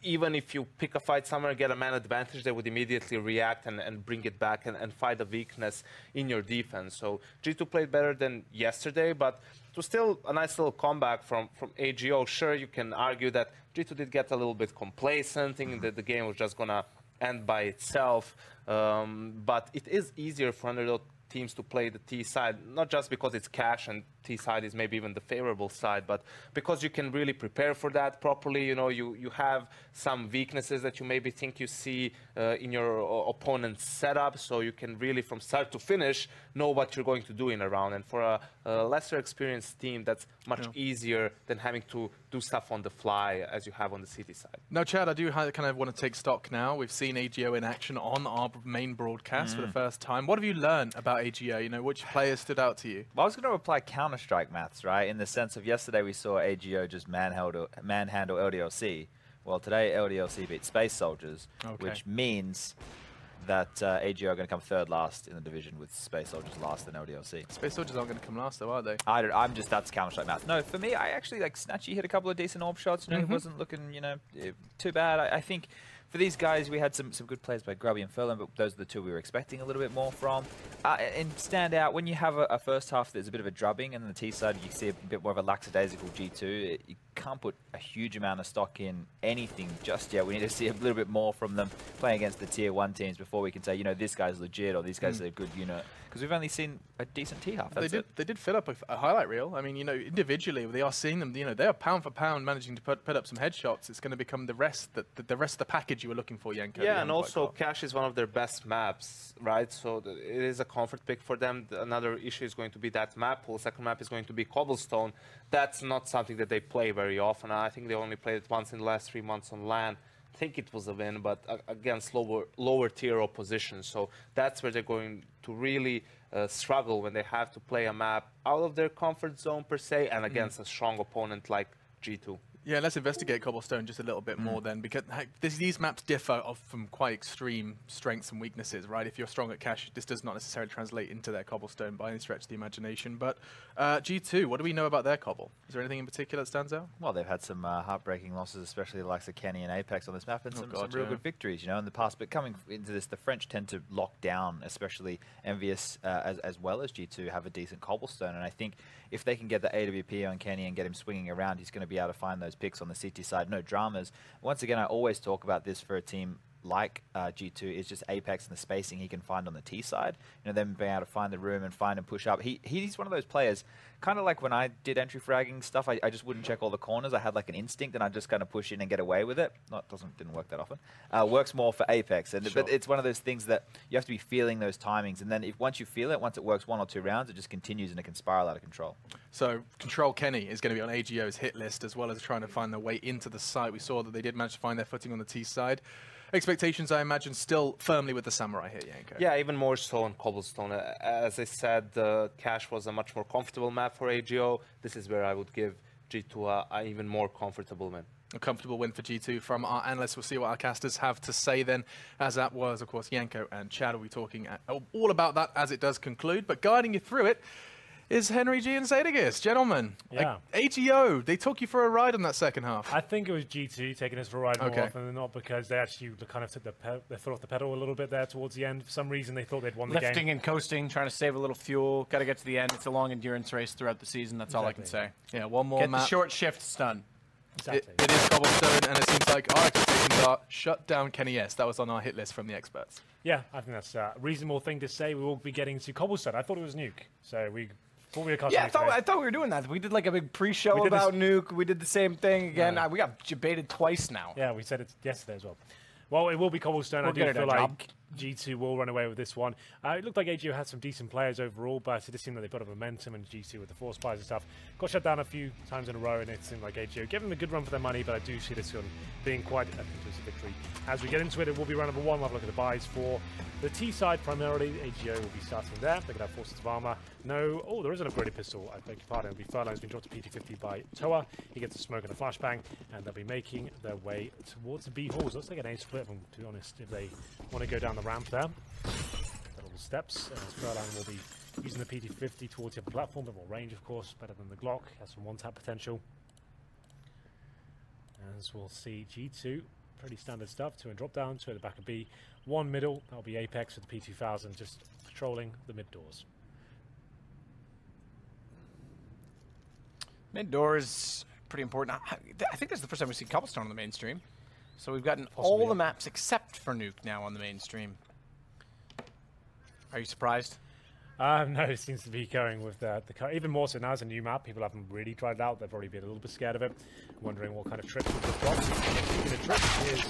even if you pick a fight somewhere, get a man advantage, they would immediately react and bring it back and find a weakness in your defense. So G2 played better than yesterday, but it was still a nice little comeback from AGO. Sure, you can argue that G2 did get a little bit complacent, thinking that the game was just going to end by itself. But it is easier for underdog teams to play the T side, not just because it's cash and T side is maybe even the favorable side, but because you can really prepare for that properly. You know, you have some weaknesses that you maybe think you see in your opponent's setup, so you can really from start to finish know what you're going to do in a round. And for a lesser experienced team, that's much easier than having to do stuff on the fly as you have on the CT side. Now, Chad, I do kind of want to take stock now. We've seen AGO in action on our main broadcast for the first time. What have you learned about AGO? You know, which players stood out to you? Well, I was going to apply Counter-Strike maths, right? In the sense of yesterday we saw AGO just manhandle LDLC. Well, today LDLC beat Space Soldiers, which means that AGO are going to come third last in the division with Space Soldiers last in LDLC. Space Soldiers aren't going to come last, though, are they? That's Counter-Strike math. No, for me, I actually, like, Snatchy hit a couple of decent orb shots. You know, he wasn't looking, you know, too bad. I think for these guys, we had some good plays by Grubby and Furlan, but those are the two we were expecting a little bit more from. And stand out, when you have a first half there's a bit of a drubbing, and on the T side you see a bit more of a lackadaisical G2, you can't put a huge amount of stock in anything just yet. We need to see a little bit more from them playing against the tier 1 teams before we can say, you know, this guy's legit or these guys are a good unit. Because we've only seen a decent T half. They did fill up a highlight reel. I mean, you know, individually they are seeing them. You know, they are pound for pound managing to put up some headshots. It's going to become the rest the rest of the package you were looking for, Yenko. Yeah, and also Cache is one of their best maps, right? So it is a comfort pick for them. Another issue is going to be that map pool. Second map is going to be Cobblestone. That's not something that they play very often. I think they only played it once in the last 3 months on LAN. I think it was a win, but against lower tier opposition. So that's where they're going to really struggle when they have to play a map out of their comfort zone per se and against a strong opponent like G2. Yeah, let's investigate Cobblestone just a little bit more then, because these maps differ from quite extreme strengths and weaknesses, right? If you're strong at Cache, this does not necessarily translate into their Cobblestone by any stretch of the imagination. But G2, what do we know about their Cobble? Is there anything in particular that stands out? Well, they've had some heartbreaking losses, especially the likes of Kenny and Apex on this map, and some real good victories, you know, in the past. But coming into this, the French tend to lock down, especially Envious as well as G2 have a decent Cobblestone. And I think if they can get the AWP on Kenny and get him swinging around, he's going to be able to find those picks on the CT side. No dramas. Once again, I always talk about this for a team like G2 is just Apex and the spacing he can find on the T side. You know, them being able to find the room and find and push up. He's one of those players, kind of like when I did entry fragging stuff, I just wouldn't check all the corners. I had like an instinct and I just kind of push in and get away with it. Didn't work that often. Works more for Apex. But it's one of those things that you have to be feeling those timings. And then once you feel it, once it works 1 or 2 rounds, it just continues and it can spiral out of control. So Control Kenny is going to be on AGO's hit list as well as trying to find their way into the site. We saw that they did manage to find their footing on the T side. Expectations, I imagine, still firmly with the Samurai here, Yanko. Yeah, even more so on Cobblestone. As I said, Cache was a much more comfortable map for AGO. This is where I would give G2 an even more comfortable win. A comfortable win for G2 from our analysts. We'll see what our casters have to say then, as that was, of course, Yanko and Chad will be talking all about that as it does conclude. But guiding you through it is Henry G and Sadagis. Gentlemen, yeah. AGO, they took you for a ride in that second half. I think it was G2 taking us for a ride more often than not, because they actually kind of took their foot off the pedal a little bit there towards the end. For some reason, they thought they'd won the game. Lifting and coasting, trying to save a little fuel. Got to get to the end. It's a long endurance race throughout the season. That's all I can say. Yeah, one more Get map. the short shifts done. Exactly. It is Cobblestone, and it seems like our expectations are shut down Kenny S. That was on our hit list from the experts. Yeah, I think that's a reasonable thing to say. We will be getting to Cobblestone. I thought it was Nuke, so we... Yeah, I thought we were doing that. We did like a big pre-show about Nuke. We did the same thing again. We got baited twice now. Yeah, we said it yesterday as well. Well, it will be Cobblestone. I do feel like G2 will run away with this one. It looked like AGO had some decent players overall, but it just seemed like they put up momentum, and G2 with the force buys and stuff got shut down a few times in a row, and it seemed like AGO gave them a good run for their money, but I do see this one being quite a conclusive victory. As we get into it, it will be round number 1. We'll have a look at the buys for the T side primarily. AGO will be starting there. They could have forces of armor. No, oh, there is an upgraded pistol. I beg your pardon. It'll be Furlong's been dropped to PT50 by Toa. He gets a smoke and a flashbang, and they'll be making their way towards the B halls. Looks like an A split of them, to be honest, if they want to go down the ramp there. Little steps, as Furlong will be using the PT50 towards the upper platform. Bit more range, of course, better than the Glock. Has some one-tap potential. As we'll see, G2, pretty standard stuff. 2 and drop down, 2 at the back of B. 1 middle, that'll be Apex with the P2000 just patrolling the mid doors. Mid doors, pretty important. I think this is the first time we've seen Cobblestone on the mainstream. So we've gotten all the maps except for Nuke now on the mainstream. Are you surprised? No, it seems to be going with the even more so now as a new map. People haven't really tried it out. They've probably been a little bit scared of it, wondering what kind of tricks will drop. Speaking of tricks, is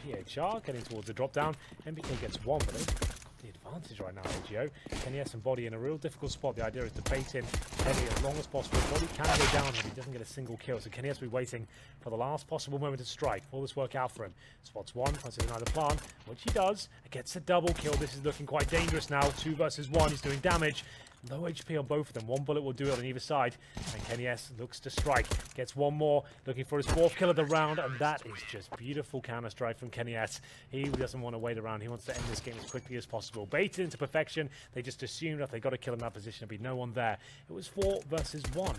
PHR getting towards the drop down. MBK gets 1, but they've got the advantage right now, AGO. Kenny S and Body in a real difficult spot. The idea is to bait in Kenny as long as possible. Body can go down, but he doesn't get a single kill. So Kenny S will be waiting for the last possible moment to strike. Will this work out for him? Spots 1, finds another plan, which he does. Gets a double kill. This is looking quite dangerous now. 2 versus 1. He's doing damage. Low HP on both of them. 1 bullet will do it on either side. And Kenny S looks to strike. Gets 1 more. Looking for his 4th kill of the round. And that is just beautiful counter strike from Kenny S. He doesn't want to wait around. He wants to end this game as quickly as possible. Baited into perfection. They just assumed if they got a kill in that position, there'd be no one there. It was 4 versus 1.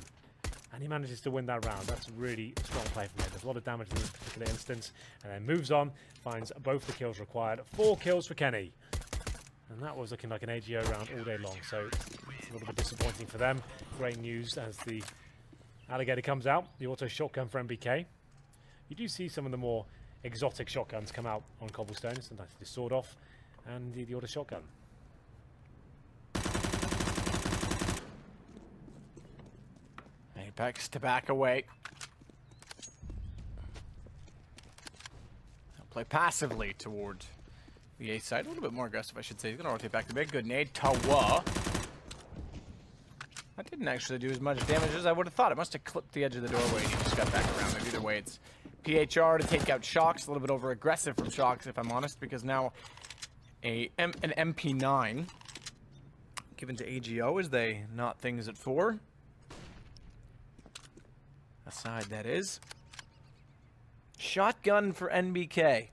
And he manages to win that round. That's a really strong play from him. There's a lot of damage in this particular instance. And then moves on. Finds both the kills required. 4 kills for Kenny. And that was looking like an AGO round all day long, so it's a little bit disappointing for them. Great news as the Alligator comes out, the auto shotgun for MBK. You do see some of the more exotic shotguns come out on Cobblestone, sometimes the sword off, and the auto shotgun. Apex to back away. He'll play passively toward the A side, a little bit more aggressive, I should say. He's going to rotate back to mid. Good nade. Tawa. That didn't actually do as much damage as I would have thought. It must have clipped the edge of the doorway and he just got back around it. Either way, it's PHR to take out Shocks. A little bit over aggressive from Shocks, if I'm honest, because now an MP9 given to AGO as they knot things at 4. Aside, that is. Shotgun for NBK.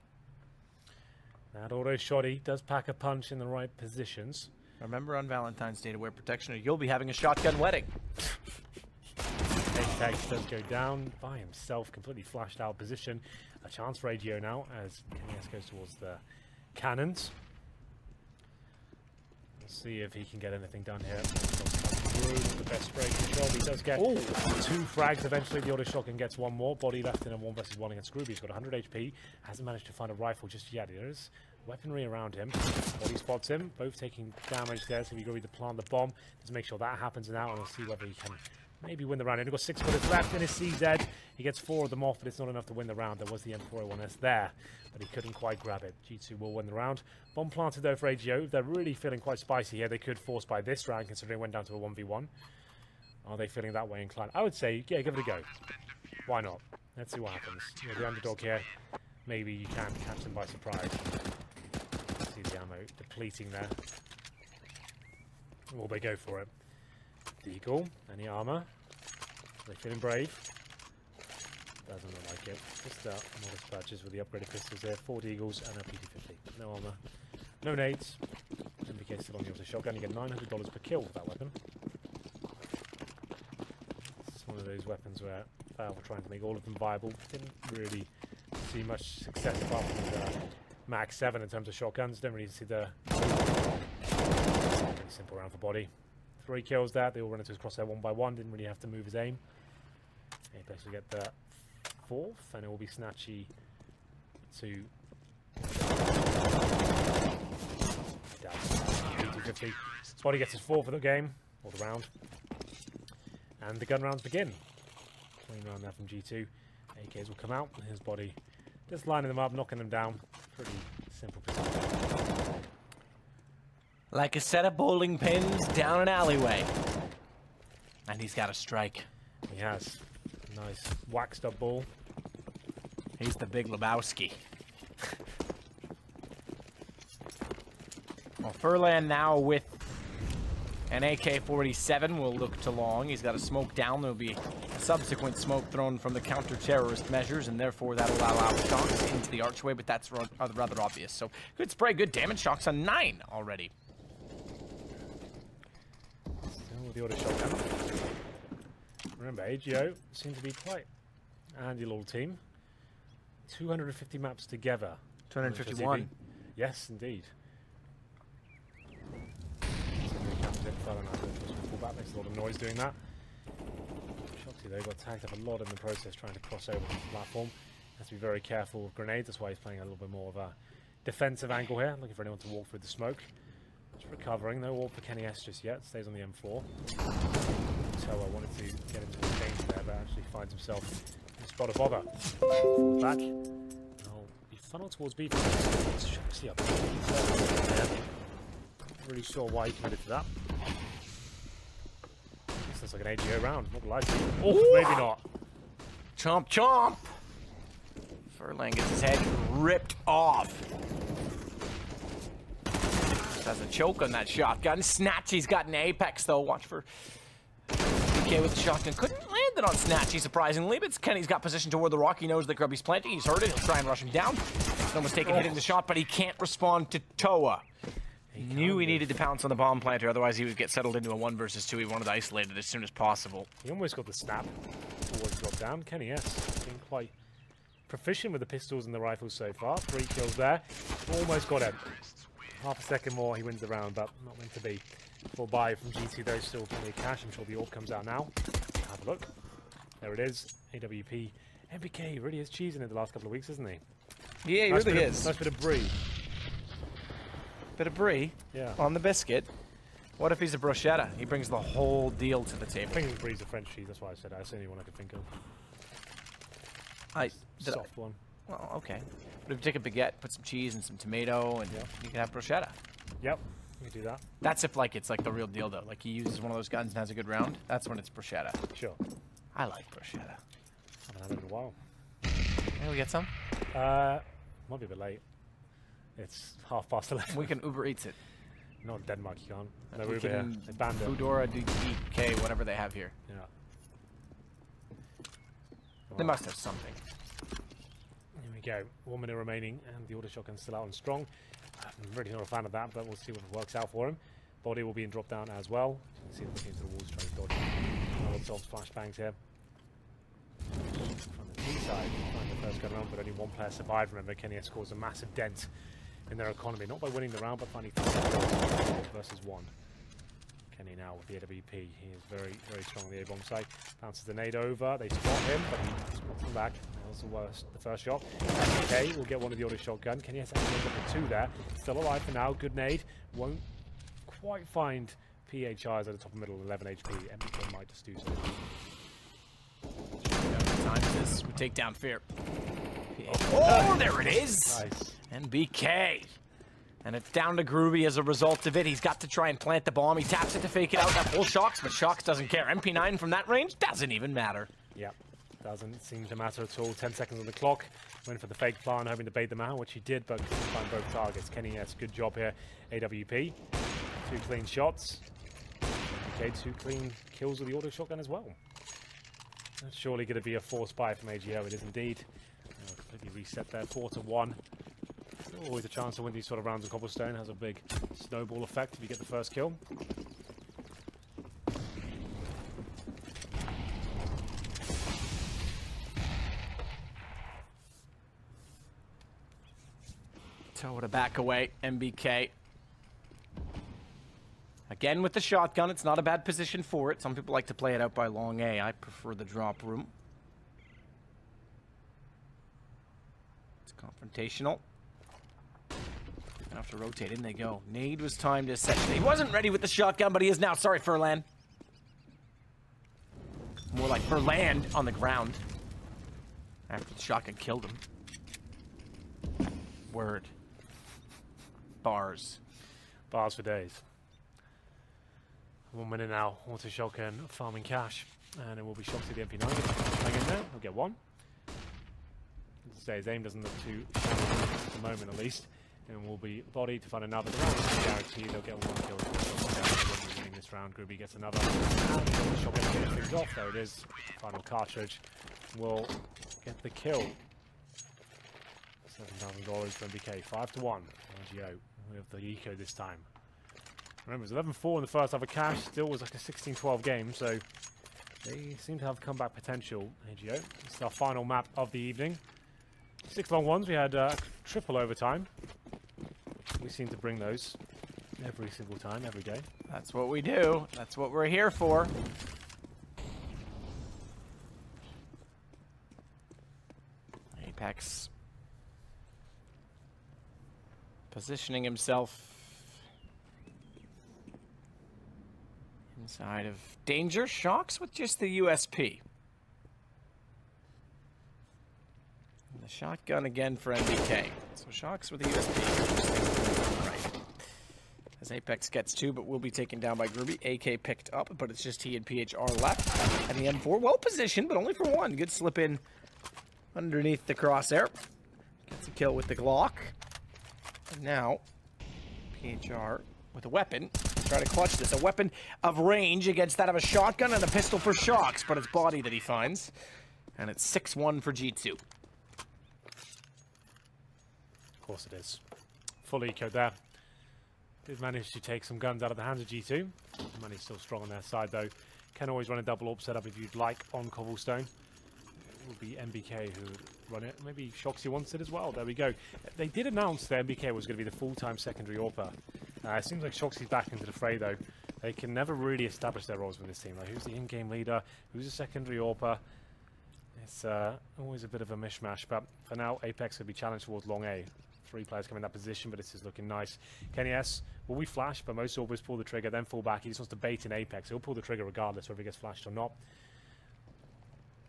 That auto shotty does pack a punch in the right positions. Remember on Valentine's Day to wear protection or you'll be having a shotgun wedding. Apex does go down by himself, completely flashed out position. A chance for AGO now as Kenny S goes towards the cannons. We'll see if he can get anything done here. The best spray job. He does get 2 frags. Eventually, the auto shotgun gets 1 more. Body left in a 1 versus 1 against Groovy. He's got 100 HP. Hasn't managed to find a rifle just yet. There is weaponry around him. Body spots him. Both taking damage there. So we go to plant the bomb. Let's make sure that happens now, and we'll see whether he can maybe win the round. He's got 6 bullets left in his CZ. He gets 4 of them off, but it's not enough to win the round. There was the M401S there, but he couldn't quite grab it. G2 will win the round. Bomb planted though for AGO. They're really feeling quite spicy here. They could force by this round, considering it went down to a 1v1. Are they feeling that way inclined? I would say, yeah, give it a go. Why not? Let's see what happens. You're the underdog here. Maybe you can catch them by surprise. See the ammo depleting there. Will they go for it? Deagle, any armor? Are they feeling brave? Doesn't look like it. Just modest purchase with the upgraded pistols there. 4 Deagles and a PT-50. No armor. No nades. MPK still on the auto shotgun. You get $900 per kill with that weapon. It's one of those weapons where Valve were trying to make all of them viable. Didn't really see much success apart from the Mag 7 in terms of shotguns. Didn't really see the... Pretty simple round for body. 3 kills there. They all run into his crosshair 1 by 1. Didn't really have to move his aim. Apex will get the 4th, and it will be Snatchy to... Down. Body gets his 4th for the game, or the round. And the gun rounds begin. Clean round there from G2. AKs will come out, and his body just lining them up, knocking them down. Pretty simple procedure. Like a set of bowling pins down an alleyway. And he's got a strike. He has. Nice waxed up ball. He's the Big Lebowski. Well, Furlan now with an AK-47 will look to long. He's got a smoke down. There'll be subsequent smoke thrown from the counter-terrorist measures, and therefore that'll allow shocks into the archway, but that's rather obvious. So good spray, good damage. Shocks on 9 already. Still with the auto shotgun. Remember, AGO seems to be quite a handy little team. 250 maps together. 251. Yes, indeed. Fullback makes a lot of noise doing that. Shoxy though got tagged up a lot in the process trying to cross over the platform. Has to be very careful with grenades. That's why he's playing a little bit more of a defensive angle here. Looking for anyone to walk through the smoke. Just recovering. No walk for Kenny S just yet. Stays on the M4. Toa wanted to get into the game there, but actually finds himself in a spot of bother. Back. I'll be funneled towards B. Shoxy up. Not really sure why he committed to that. This looks like an AGO round, not likely. Oh, maybe not. Chomp, chomp! Furlan gets his head ripped off. Has a choke on that shotgun. Snatchy's got an Apex though. Watch for PK with the shotgun. Couldn't land it on Snatchy, surprisingly, but Kenny's got position toward the rock. He knows that Grubby's planting. He's heard it. He'll try and rush him down. No mistake in hitting the shot, but he can't respond to Toa. He knew he needed to pounce on the bomb planter, otherwise he would get settled into a 1 versus 2. He wanted to isolate it as soon as possible. He almost got the snap towards drop down. Kenny S been quite proficient with the pistols and the rifles so far. 3 kills there. Almost got him. Half a second more, he wins the round, but not meant to be. Full buy from G2 though, still plenty of cash. I'm sure the orb comes out now. Have a look. There it is. AWP. MPK really is cheesing it the last couple of weeks, isn't he? Yeah, he really is. Nice bit of brie. Bit of brie on the biscuit. What if he's a bruschetta? He brings the whole deal to the table. I think brie's a French cheese, that's why I said that. That's the only one I could think of. Soft one. Well, okay. But if you take a baguette, put some cheese and some tomato, and you can have bruschetta. Yep, you can do that. That's if like it's like the real deal though. Like he uses one of those guns and has a good round. That's when it's bruschetta. Sure. I like bruschetta. I haven't had it in a while. Can we get some? Might be a bit late. It's 11:30. We can Uber Eats it. Not in Denmark, you can't. No we Uber here. They banned it. Foodora, DK, whatever they have here. Yeah. They must have something. Here we go. 1 minute remaining, and the auto shotgun's still out and strong. I'm really not a fan of that, but we'll see what works out for him. Body will be in drop down as well. You can see him looking into the walls, trying to dodge. Lots of flashbangs here. From the T side, find the first gun round, but only 1 player survived. Remember, Kenny S caused a massive dent in their economy, not by winning the round, but finding 4 versus 1. Kenny now with the AWP. He is very, very strong on the A-bomb site. Bounces the nade over. They spot him, but he spots him back. That was the first shot. MBK will get one of the auto shotgun. Kenny has actually got the 2 there. Still alive for now. Good nade. Won't quite find PHIs at the top of middle, 11 HP. MBK might just do so. Times this. We take down Fear. Oh, there it is. Nice. NBK. And it's down to Groovy as a result of it. He's got to try and plant the bomb. He taps it to fake it out. That full Shocks, but Shocks doesn't care. MP9 from that range doesn't even matter. Yeah, doesn't seem to matter at all. 10 seconds on the clock. Went for the fake plant, hoping to bait them out, which he did, but couldn't find both targets. Kenny, yes, good job here. AWP. 2 clean shots. Okay, 2 clean kills with the auto shotgun as well. That's surely going to be a forced buy from AGO. It is indeed. Completely reset there, 4-1. Still always a chance to win these sort of rounds on Cobblestone. Has a big snowball effect if you get the first kill. Toe to back away, MBK. Again with the shotgun, it's not a bad position for it. Some people like to play it out by long A. I prefer the drop room. It's confrontational. Have to rotate, in they go. Nade was timed to set. He wasn't ready with the shotgun, but he is now. Sorry, Furlan. More like Furland on the ground. After the shotgun killed him. Word. Bars. Bars for days. 1 minute now. Auto shotgun farming cash. And it will be shocked to the MP9. Hang in there. He'll get 1. As I say, his aim doesn't look too shallow at the moment, at least. And will be bodied to find another. The round is guaranteed. They'll get 1 kill. Winning this round. Groovy gets another. And the shotgun gets things off. There it is. Final cartridge will get the kill. $7,000 for MBK. 5-1. RGO with the eco this time. Remember, it was 11-4 in the first half of cash. Still was like a 16-12 game. So they seem to have comeback potential. AGO. It's our final map of the evening. 6 long ones. We had triple overtime. We seem to bring those every single time, every day. That's what we do. That's what we're here for. Apex positioning himself inside of danger. Shocks with just the USP. The shotgun again for MBK. So Shocks with the USP. Right. As Apex gets 2, but will be taken down by Groovy. AK picked up, but it's just he and PHR left. And the M4 well positioned, but only for 1. Good slip in underneath the crosshair. Gets a kill with the Glock. And now PHR with a weapon. Try to clutch this. A weapon of range against that of a shotgun and a pistol for Shocks, but it's body that he finds. And it's 6-1 for G2. Of course it is. Full eco there. Did manage to take some guns out of the hands of G2. Money's still strong on their side though. Can always run a double AWP setup if you'd like on Cobblestone. It will be MBK who would run it. Maybe Shoxy wants it as well. There we go. They did announce that MBK was going to be the full-time secondary AWPer. It seems like Shoxy's back into the fray though. They can never really establish their roles with this team. Like who's the in-game leader? Who's the secondary AWPer? It's always a bit of a mishmash. But for now, Apex will be challenged towards long A. 3 players come in that position, but this is looking nice. Kenny S will we flash, but most always pull the trigger, then fall back. He just wants to bait in Apex. He'll pull the trigger regardless whether he gets flashed or not.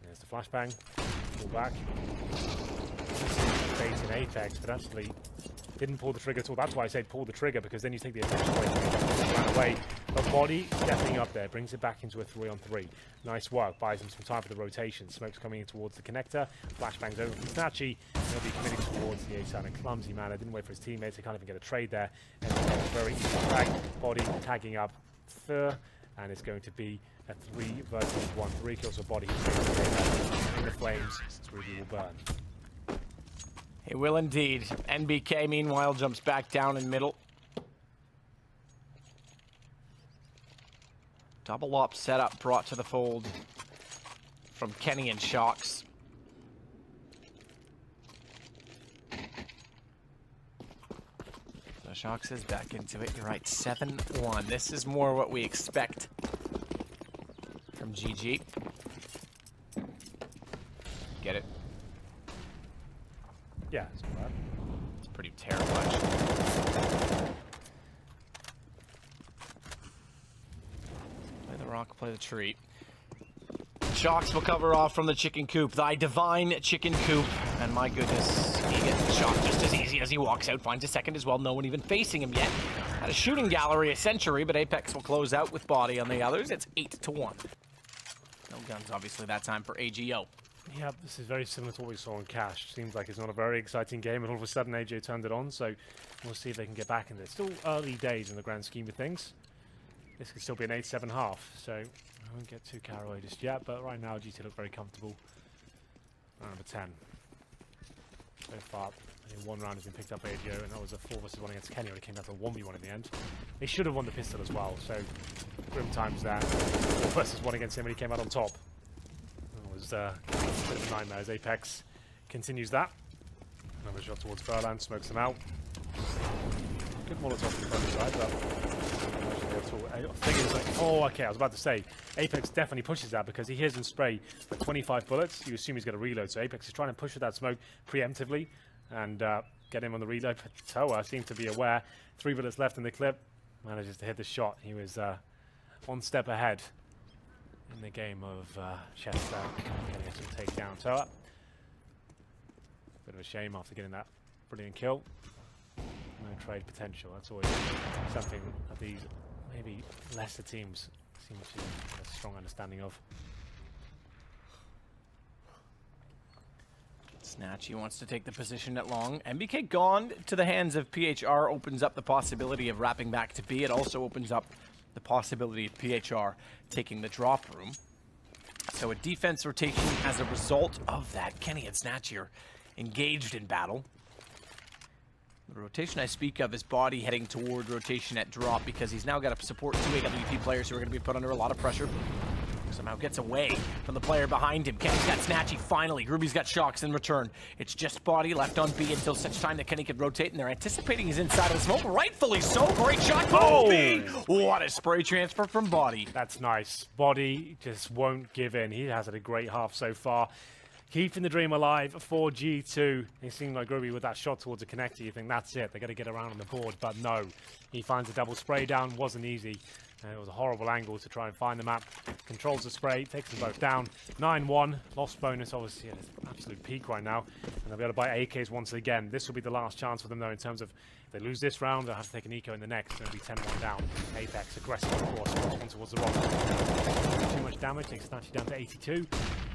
There's the flashbang. Pull back. Bait in Apex, but actually didn't pull the trigger at all. That's why I say pull the trigger, because then you take the attention away from Apex. Ran away. But body definitely up there. Brings it back into a 3-on-3. Nice work. Buys him some time for the rotation. Smoke's coming in towards the connector. Flashbangs over from Snatchy. He'll be committing towards the A-side in a clumsy manner. Didn't wait for his teammates. They can't even get a trade there. And very easy tag. Body tagging up Fur. And it's going to be a 3 versus 1. 3 kills for body. In the flames. Ruby will burn. It will indeed. NBK, meanwhile, jumps back down in middle. Double up setup brought to the fold from Kenny and Shocks. So Shock says back into it. You're right, 7-1. This is more what we expect from GG. Get it? Yeah, it's not bad. It's pretty terrifying. Play the rock, play the treat. Shocks will cover off from the chicken coop. Thy divine chicken coop. And my goodness, he gets the shot just as easy as he walks out. Finds a second as well. No one even facing him yet. Had a shooting gallery a century, but Apex will close out with body on the others. It's 8-1. No guns, obviously, that time for AGO. Yeah, this is very similar to what we saw in Cash. Seems like it's not a very exciting game, and all of a sudden AJ turned it on, so we'll see if they can get back in there. Still early days in the grand scheme of things. This could still be an 8-7 half, so I won't get too carried away just yet, but right now GT look very comfortable. Round number 10. So far, I think one round has been picked up by AGO, and that was a 4 versus 1 against Kenya, when it came down to a 1v1 in the end. They should have won the pistol as well, so grim times there. 4 versus 1 against him, and he came out on top. It was a bit of a nightmare as Apex continues that. Another shot towards Furlan, smokes him out. Good Molotov from the front side, but I think it's like, oh, okay, I was about to say, Apex definitely pushes that because he hears him spray for 25 bullets. You assume he's going to reload, so Apex is trying to push with that smoke preemptively and get him on the reload. But Toa seems to be aware. 3 bullets left in the clip, manages to hit the shot. He was 1 step ahead in the game of chest getting some takedown. Toa, bit of a shame after getting that brilliant kill. No trade potential. That's always something that these maybe lesser teams seem to have a strong understanding of. Snatchy wants to take the position at long. MBK gone to the hands of PHR opens up the possibility of wrapping back to B. It also opens up the possibility of PHR taking the drop room. So a defense rotation as a result of that. Kenny and Snatchy are engaged in battle. The rotation I speak of is body heading toward rotation at drop because he's now got to support 2 AWP players who are going to be put under a lot of pressure. Somehow gets away from the player behind him. Kenny's got Snatchy finally. Ruby's got Shocks in return. It's just body left on B until such time that Kenny can rotate, and they're anticipating he's inside of the smoke. Rightfully so. Great shot. Oh, B! What a spray transfer from body. That's nice. Body just won't give in. He has had a great half so far. Keeping the dream alive for G2. It seemed like Ruby with that shot towards the connector. You think that's it. They're going to get around on the board, but no. He finds a double spray down. Wasn't easy. It was a horrible angle to try and find the map. Controls the spray, takes them both down. 9-1, lost bonus obviously at its absolute peak right now. And they'll be able to buy AKs once again. This will be the last chance for them though in terms of if they lose this round, they'll have to take an eco in the next. It'll be 10-1 down. Apex aggressive of course, one towards the rock. Too much damage, takes Snatchy down to 82.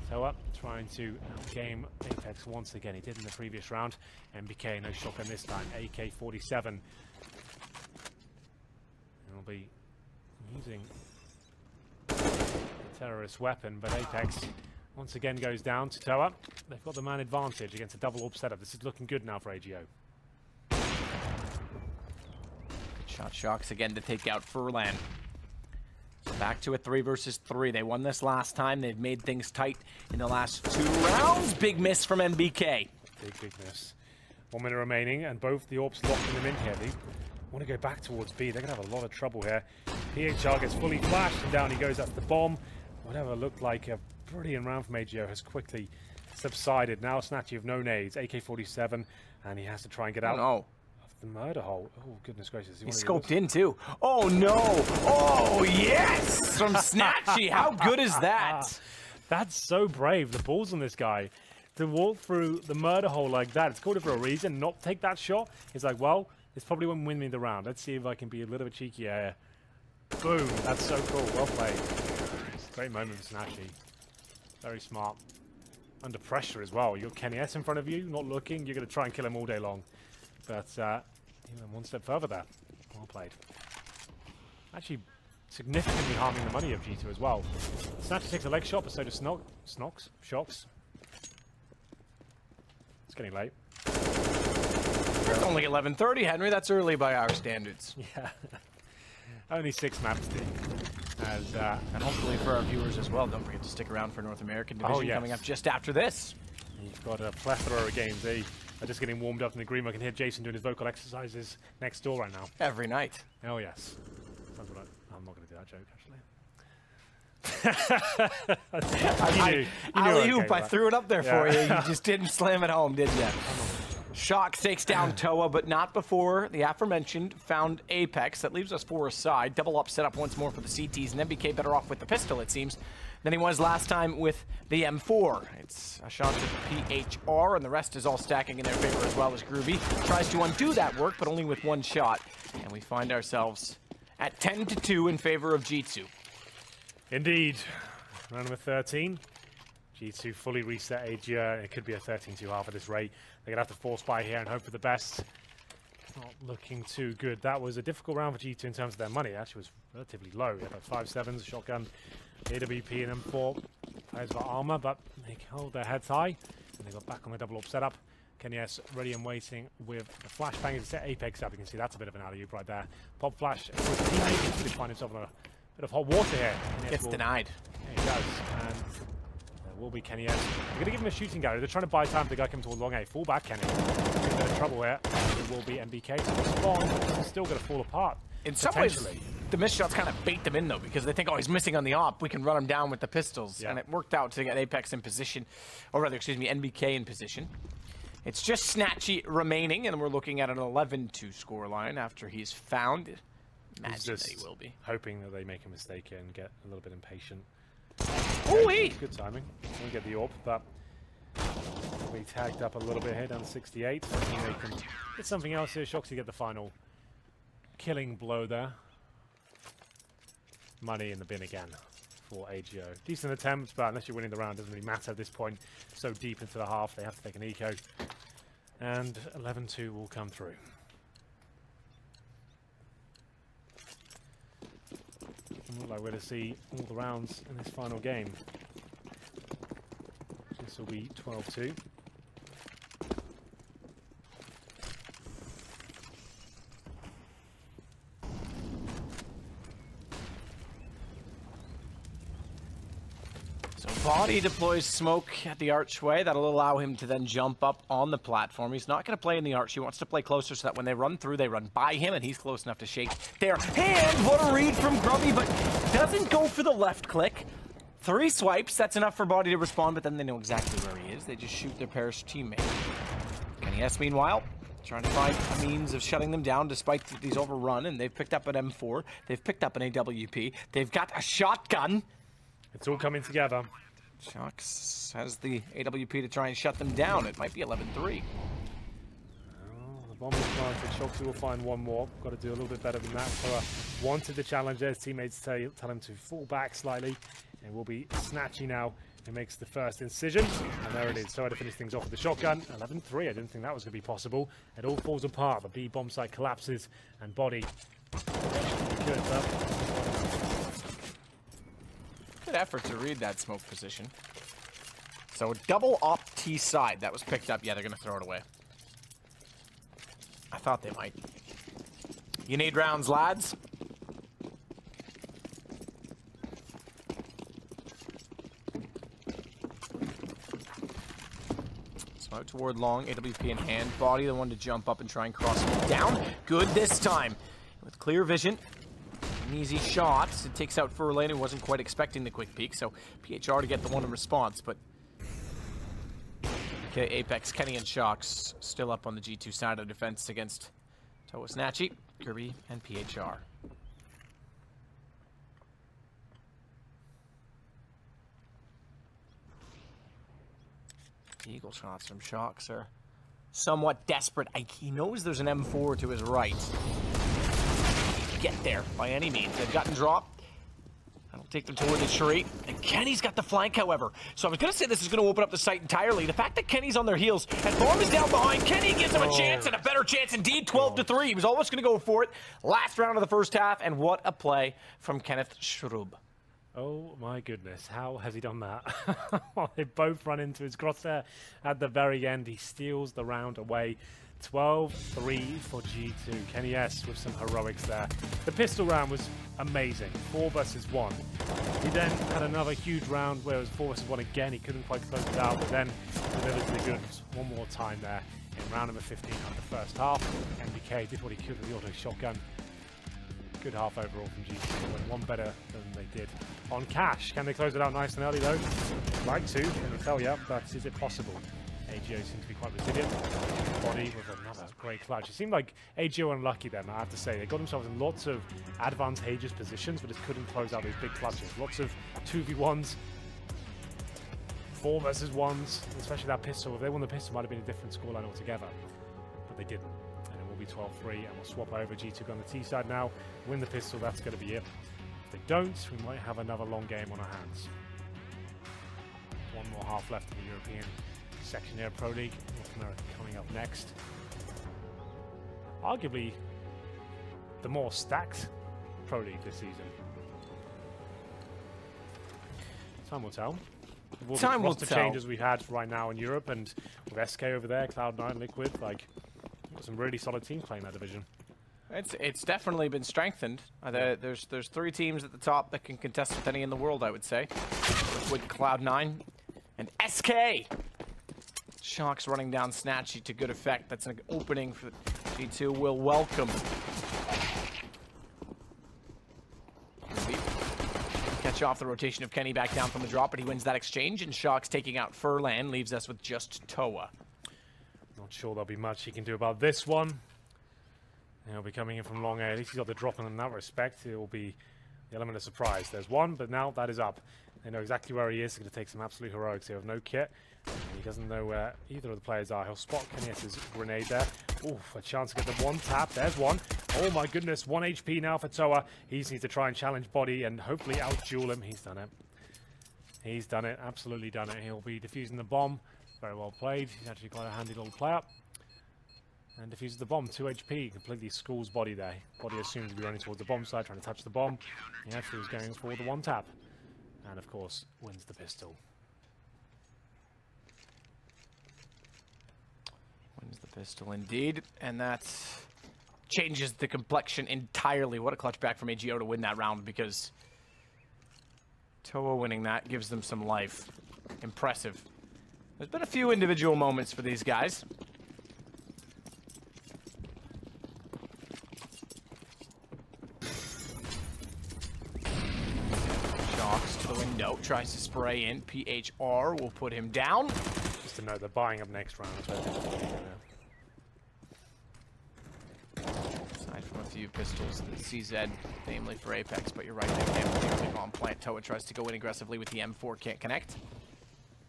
So up, trying to outgame Apex once again. He did in the previous round. MBK, no shotgun this time. AK-47. It'll be using a terrorist weapon, but Apex once again goes down to Toa. They've got the man advantage against a double orb setup. This is looking good now for AGO. Good shot. Shocks again to take out Furlan. So back to a 3 versus 3. They won this last time. They've made things tight in the last 2 rounds. Big miss from MBK. Big miss. 1 minute remaining, and both the orbs locking them in here. They want to go back towards B. They're going to have a lot of trouble here. PHR gets fully flashed, and down he goes. That's the bomb. Whatever looked like a brilliant round from AGO has quickly subsided. Now Snatchy of no nades, AK-47, and he has to try and get out of the murder hole. Oh, goodness gracious. He scoped in, too. Oh, no. Oh, yes! From Snatchy. How good is that? That's so brave. The balls on this guy. To walk through the murder hole like that, it's called it for a reason. Not take that shot. It's like, well, this probably won't win me the round. Let's see if I can be a little bit cheeky here. Boom. That's so cool. Well played. Great moment for Snatchy. Very smart. Under pressure as well. You've got Kenny S in front of you, not looking. You're going to try and kill him all day long. But even 1 step further there. Well played. Actually, significantly harming the money of G2 as well. Snatchy takes a leg shot, but so does Shocks. It's getting late. It's only 11:30, Henry. That's early by our standards. Yeah. Only 6 maps deep. And hopefully for our viewers as well, don't forget to stick around for North American Division coming up just after this. You've got a plethora of games, are just getting warmed up in the green. I can hear Jason doing his vocal exercises next door right now. Every night. Oh, yes. Sounds what I'm not going to do that joke, actually. I threw it up there for you. You just didn't slam it home, did you? Shock takes down Toa, but not before the aforementioned found Apex. That leaves us 4 aside. Double up set up once more for the CTs, and MBK better off with the pistol, it seems, than he was last time with the M4. It's a shot to PHR, and the rest is all stacking in their favor as well as Groovy tries to undo that work, but only with 1 shot. And we find ourselves at 10-2 in favor of G2. Indeed. Round number 13. G2 fully reset AGO. It could be a 13-2 half at this rate. They're going to have to force buy here and hope for the best. Not looking too good. That was a difficult round for G2 in terms of their money. It actually was relatively low. They had 5.7s, shotgun, AWP, and M4. Players for armor, but they hold their heads high. And they got back on the double up setup. Kenny's ready and waiting with the flashbang to set Apex up. You can see that's a bit of an alley-oop right there. Pop flash. His teammate really find himself in a bit of hot water here. Gets denied. Yeah, he does. And there will be Kenny S. They're going to give him a shooting gallery. They're trying to buy time for the guy coming towards long A. Fall back, Kenny. A bit of trouble here. It will be MBK to respond, but it's still going to fall apart. In some ways, the missed shots kind of bait them in, though, because they think, oh, he's missing on the op. We can run him down with the pistols. Yeah. And it worked out to get Apex in position, or rather, excuse me, NBK in position. It's just Snatchy remaining, and we're looking at an 11-2 scoreline after he's found. Imagine that he will be. Hoping that they make a mistake here and get a little bit impatient. Ooh-wee! Good timing. We'll get the AWP, but we tagged up a little bit here, down to 68. I think they can get something else here. Shoxy get the final killing blow there. Money in the bin again for AGO. Decent attempt, but unless you're winning the round, it doesn't really matter at this point. So deep into the half, they have to take an eco. And 11-2 will come through. Doesn't look like we're going to see all the rounds in this final game. This will be 12-2. Body deploys smoke at the archway. That'll allow him to then jump up on the platform. He's not going to play in the arch. He wants to play closer so that when they run through, they run by him, and he's close enough to shake their hand. What a read from Grubby, but doesn't go for the left click. 3 swipes, that's enough for Body to respond, but then they know exactly where he is. They just shoot their Parish teammate. Kenny S, meanwhile, trying to find a means of shutting them down despite these overrun, and they've picked up an M4. They've picked up an AWP. They've got a shotgun. It's all coming together. Shox has the AWP to try and shut them down. It might be 11-3. Oh, the bomb is planted. Shoxy will find one more. Got to do a little bit better than that. So wanted the challenge. His teammates tell him to fall back slightly. And will be Snatchy now, who makes the first incision. And there it is. So to finish things off with the shotgun. 11-3. I didn't think that was going to be possible. It all falls apart. The B bomb site collapses. And Body. Good, good effort to read that smoke position. So double op T side. That was picked up. Yeah, they're going to throw it away. I thought they might. You need rounds, lads. Smoke toward long. AWP in hand. Body the one to jump up and try and cross him down. Good this time. With clear vision. An easy shot. It takes out Furlane, who wasn't quite expecting the quick peek, so PHR to get the one in response, but okay, Apex, Kenny, and Shox still up on the G2 side of defense against Toa Snatchy, Kirby, and PHR. Eagle shots from Shox are somewhat desperate. He knows there's an M4 to his right. Get there by any means. They've gotten dropped. That'll take them toward the tree. And Kenny's got the flank, however. So I was going to say this is going to open up the site entirely. The fact that Kenny's on their heels and Bomb is down behind, Kenny gives him a chance, and a better chance indeed, 12-3. He was almost going to go for it. Last round of the first half, and what a play from Kenneth Schrub. Oh my goodness, how has he done that? They both run into his crosshair at the very end. He steals the round away. 12-3 for G2. Kenny S with some heroics there. The pistol round was amazing. 4 versus 1. He then had another huge round where it was 4 versus 1 again. He couldn't quite close it out, but then delivered the goods one more time there in round number 15 of the first half. MBK did what he could with the auto shotgun. Good half overall from G2. Went one better than they did on Cash. Can they close it out nice and early though? Like to, can we tell you, but is it possible? AGO seems to be quite resilient. Body with another great clutch. It seemed like AGO unlucky then, I have to say. They got themselves in lots of advantageous positions, but just couldn't close out these big clutches. Lots of 2v1s, 4 versus 1s, especially that pistol. If they won the pistol, it might have been a different scoreline altogether, but they didn't. And it will be 12-3, and we'll swap over. G2 on the T side now. Win the pistol, that's going to be it. If they don't, we might have another long game on our hands. One more half left in the European section here, Pro League. North America coming up next. Arguably the more stacked Pro League this season. Time will tell. With all the roster changes we've had right now in Europe, and with SK over there, Cloud9, Liquid, like, got some really solid teams playing that division. It's definitely been strengthened. There's 3 teams at the top that can contest with any in the world, I would say. Liquid, Cloud9, and SK. Shock's running down Snatchy to good effect. That's an opening for G2. Will welcome. Catch off the rotation of Kenny back down from the drop, but he wins that exchange, and Shock's taking out Furlan, leaves us with just Toa. Not sure there'll be much he can do about this one. He'll be coming in from long A. At least he's got the drop in that respect. It will be the element of surprise. There's one, but now that is up. They know exactly where he is. He's going to take some absolute heroics here with no kit. He doesn't know where either of the players are. He'll spot Kenny's grenade there. Oof, a chance to get the one tap. There's one. Oh my goodness, 1 HP now for Toa. He needs to try and challenge Body and hopefully out-duel him. He's done it. He's done it, absolutely done it. He'll be defusing the bomb. Very well played. He's actually quite a handy little player. And defuses the bomb, 2 HP, completely schools Body there. Body assumes to be running towards the bomb side, trying to touch the bomb. He actually was going for the one tap. And of course, wins the pistol. Wins the pistol indeed, and that changes the complexion entirely. What a clutch back from AGO to win that round, because Toa winning that gives them some life. Impressive. There's been a few individual moments for these guys. Shocks to the window, tries to spray in. PHR will put him down. Just to note, they're buying up next round. Aside from a few pistols, the CZ, namely for Apex, but you're right, they can't clearly bomb plant. Toa tries to go in aggressively with the M4, can't connect.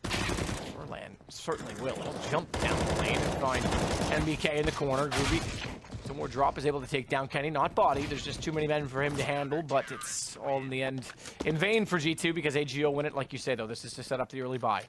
Furlan certainly will. He'll jump down the lane and find MBK in the corner. Groovy, some more drop, is able to take down Kenny, not Body. There's just too many men for him to handle, but it's all in the end in vain for G2 because AGO win it. Like you say, though, this is to set up the early buy.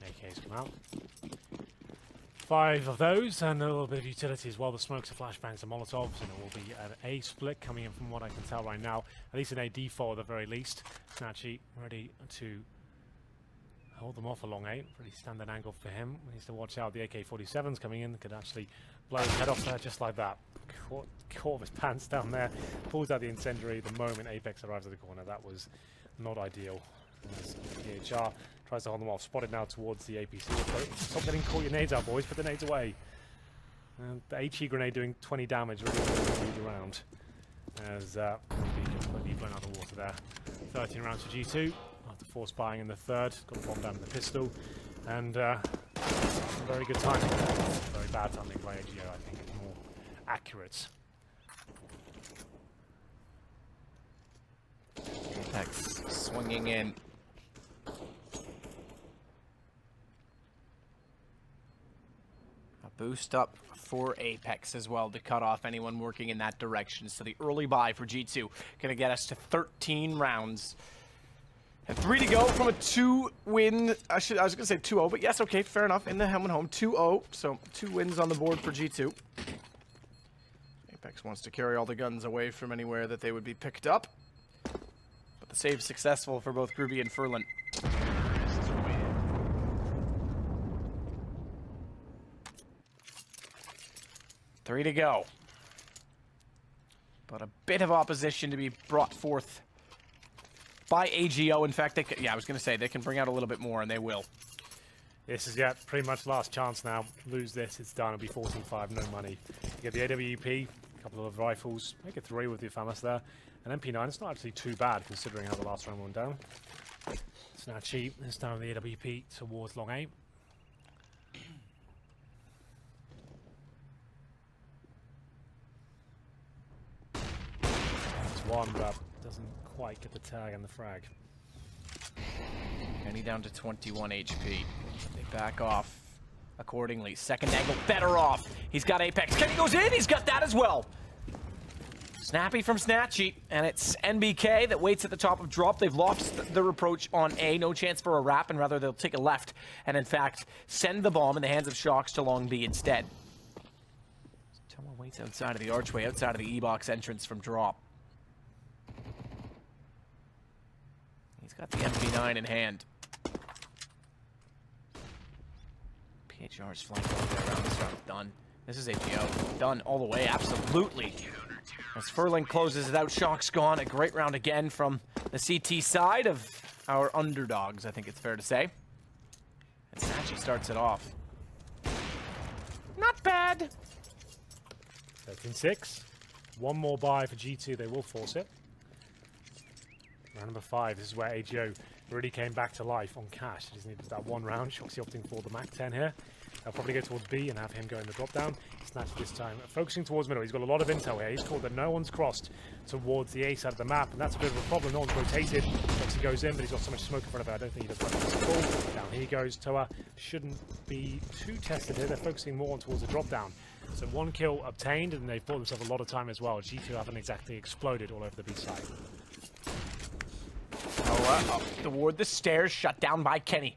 AK's come out. 5 of those, and a little bit of utility as well. The smokes, the flashbangs, the molotovs, and it will be an A split coming in from what I can tell right now. At least an A default at the very least. Snatchy ready to hold them off a long A. Pretty standard angle for him. He needs to watch out. The AK-47's coming in. Could actually blow his head off there just like that. Caught his pants down there. Pulls out the incendiary the moment Apex arrives at the corner. That was not ideal. As PHR tries to hold them off. Spotted now towards the APC. Stop getting caught your nades out, boys. Put the nades away. And the HE grenade doing 20 damage really around. As will be completely blown out of the water there. 13 rounds for G2. After force buying in the third. Got the bomb down in the pistol. And very good timing. Very bad timing by AGO, I think. More accurate. Apex swinging in. A boost up for Apex as well to cut off anyone working in that direction. So the early buy for G2 gonna get us to 13 rounds. And 3 to go from a 2-win. I was gonna say 2-0, but yes, okay, fair enough. In the Helmet home, 2-0. So 2 wins on the board for G2. Apex wants to carry all the guns away from anywhere that they would be picked up. But the save successful for both Groovy and Furlan. 3 to go. But a bit of opposition to be brought forth by AGO. In fact, I was going to say, they can bring out a little bit more, and they will. This is, pretty much last chance now. Lose this, it's done. It'll be 14-5, no money. You get the AWP, a couple of rifles, make it 3 with the FAMAS there. And MP9, it's not actually too bad considering how the last round went down. It's now cheap. This time the AWP towards long A. It's one, but doesn't quite get the tag and the frag. And he down to 21 HP. They back off accordingly. Second angle, better off. He's got Apex. Kenny goes in, he's got that as well. Snappy from Snatchy, and it's NBK that waits at the top of drop. They've lost the approach on A. No chance for a wrap, and rather they'll take a left and, in fact, send the bomb in the hands of Shocks to long B instead. Toma waits outside of the archway, outside of the E-box entrance from drop. He's got the MP9 in hand. PHR's flank all the way around. This round done. This is AGO. Done all the way, absolutely. As Furling closes it out, Shock's gone. A great round again from the CT side of our underdogs, I think it's fair to say. And Snatchy starts it off. Not bad. 13-6. One more buy for G2. They will force it. Round number 5. This is where AGO really came back to life on cash. He just needed that one round. Shoxy opting for the Mac 10 here. They'll probably go towards B and have him go in the drop down. Snatch this time, focusing towards middle. He's got a lot of intel here. He's called that no one's crossed towards the A side of the map, and that's a bit of a problem. No one's rotated. Shoxy goes in, but he's got so much smoke in front of it. I don't think he does much. Down he goes. Toa shouldn't be too tested here. They're focusing more on towards the drop down. So 1 kill obtained, and they've bought themselves a lot of time as well. G2 haven't exactly exploded all over the B side. Up toward the stairs, shut down by Kenny.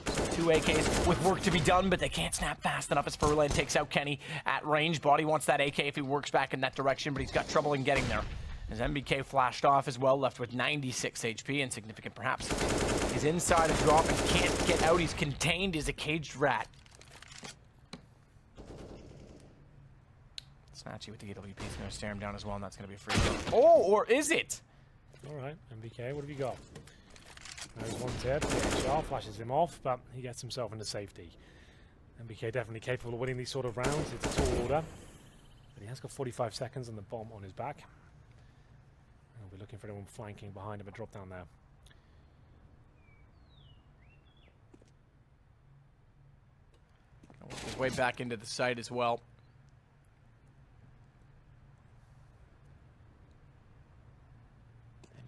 2 AKs with work to be done, but they can't snap fast enough as Furlan takes out Kenny at range. Body wants that AK if he works back in that direction, but he's got trouble in getting there. As MBK flashed off as well, left with 96 HP, insignificant perhaps. He's inside a drop and can't get out. He's contained as a caged rat. Snatchy with the AWP is going to stare him down as well, and that's going to be a free kill. Oh, or is it? All right, MBK, what have you got? There's one tip. PHR flashes him off, but he gets himself into safety. MBK definitely capable of winning these sort of rounds. It's a tall order. But he has got 45 seconds and the bomb on his back. And he'll be looking for anyone flanking behind him. A drop down there. Work his way back into the site as well.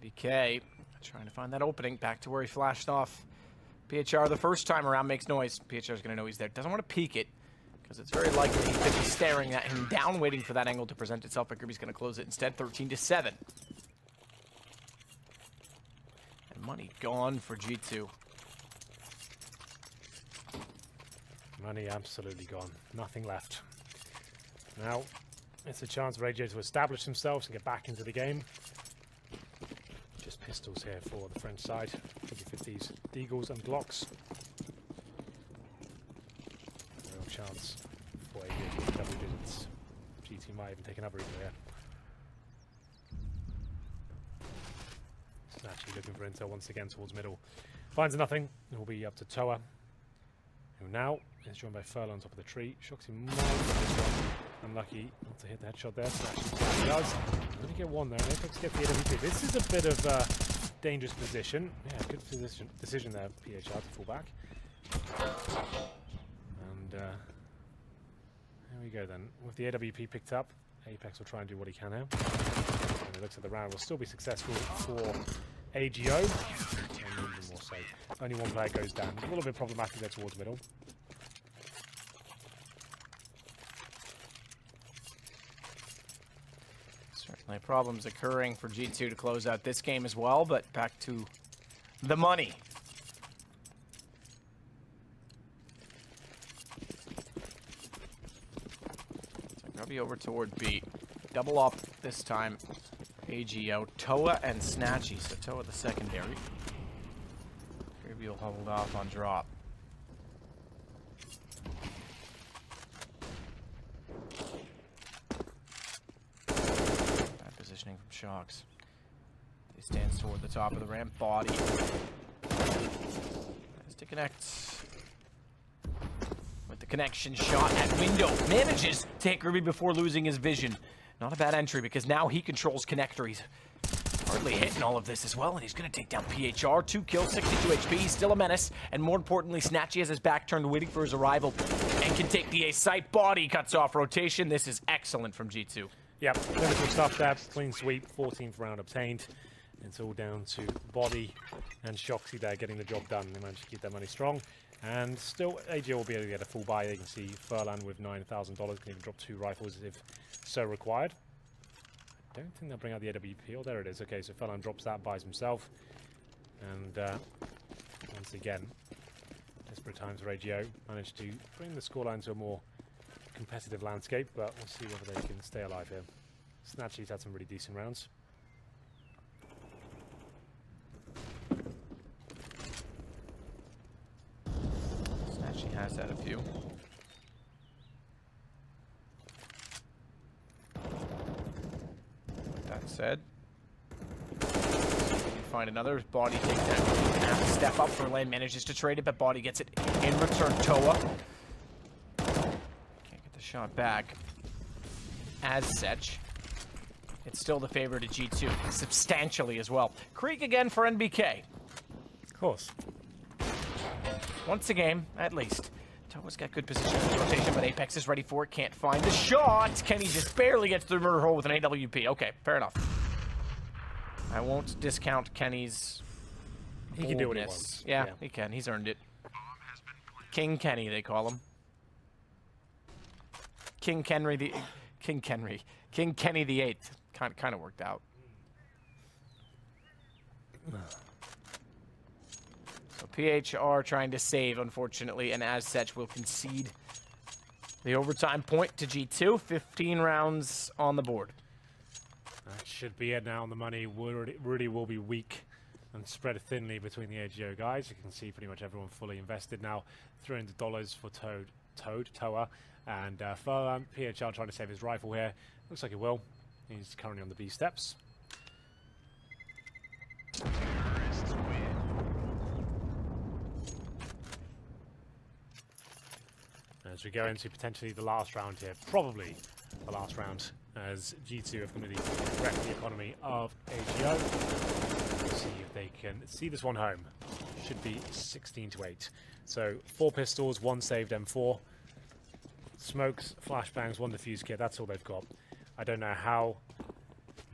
MBK trying to find that opening, back to where he flashed off. PHR the first time around makes noise. PHR's going to know he's there. Doesn't want to peek it, because it's very likely he could be staring at him down, waiting for that angle to present itself, but Kirby's going to close it instead, 13-7. And money gone for G2. Money absolutely gone. Nothing left. Now, it's a chance for AJ to establish themselves and get back into the game. Just pistols here for the French side. 50-50s, Deagles and Glocks. Real chance for AJ to double digits. GT might even take another eagle here. Snatchy looking for intel once again towards middle. Finds nothing. It will be up to Toa, who now is joined by Furl on top of the tree. Shoxy might get this one. Unlucky not to hit the headshot there. Snatchy does. Only get one there. Apex gets the AWP. This is a bit of a dangerous position. Yeah, good decision there, PHR, to fall back. And there we go then. With the AWP picked up, Apex will try and do what he can here. And it looks like the round will still be successful for AGO. And even more so. Only one player goes down. A little bit problematic there towards middle. Certainly problems occurring for G2 to close out this game as well, but back to the money. So Grubby over toward B. Double up this time. AGO, Toa and Snatchy. So Toa the secondary. Grubby will hold off on drop. happening from Shocks. He stands toward the top of the ramp. Body. Has to connect. With the connection shot at window. Manages to take Ruby before losing his vision. Not a bad entry because now he controls connector. He's hardly hitting all of this as well, and he's going to take down PHR. 2 kills, 62 HP. He's still a menace, and more importantly, Snatchy has his back turned, waiting for his arrival, and can take the A site. Body cuts off rotation. This is excellent from G2. Yep, clinical stuff there. Clean sweep, 14th round obtained. It's all down to Body and Shoxy there getting the job done. They managed to keep their money strong. And still, AJ will be able to get a full buy. You can see Furlan with $9,000 can even drop 2 rifles if so required. I don't think they'll bring out the AWP. Oh, there it is. Okay, so Furlan drops that, buys himself. And once again, desperate times for AGO. Managed to bring the scoreline to a more competitive landscape, but we'll see whether they can stay alive here. Snatchy's had some really decent rounds. Snatchy has had a few. That said, you can find another. Body takes that. Have to step up. Furlan manages to trade it, but Body gets it in return. Toa can't get the shot back. As such, it's still the favorite at G2, substantially as well. Krieg again for NBK. Of course. Once a game, at least. Toa's got good position in the rotation, but Apex is ready for it. Can't find the shot. Kenny just barely gets through the murder hole with an AWP. Okay, fair enough. I won't discount Kenny's He can do what he wants. Yeah, he can. He's earned it. King Kenny, they call him. King Kenny the 8th. Kind of worked out. So PHR trying to save, unfortunately, and as such will concede the overtime point to G2. 15 rounds on the board. That should be it now on the money. Really will be weak and spread thinly between the AGO guys. You can see pretty much everyone fully invested now. $300 for Toa, and Furlan. PHR trying to save his rifle here. Looks like he will. He's currently on the B steps. As we go into potentially the last round here, probably the last round, as G2 have completely wrecked the economy of AGO. We'll see if they can see this one home. Should be 16-8. So 4 pistols, 1 saved M4. Smokes, flashbangs, 1 defuse kit. That's all they've got. I don't know how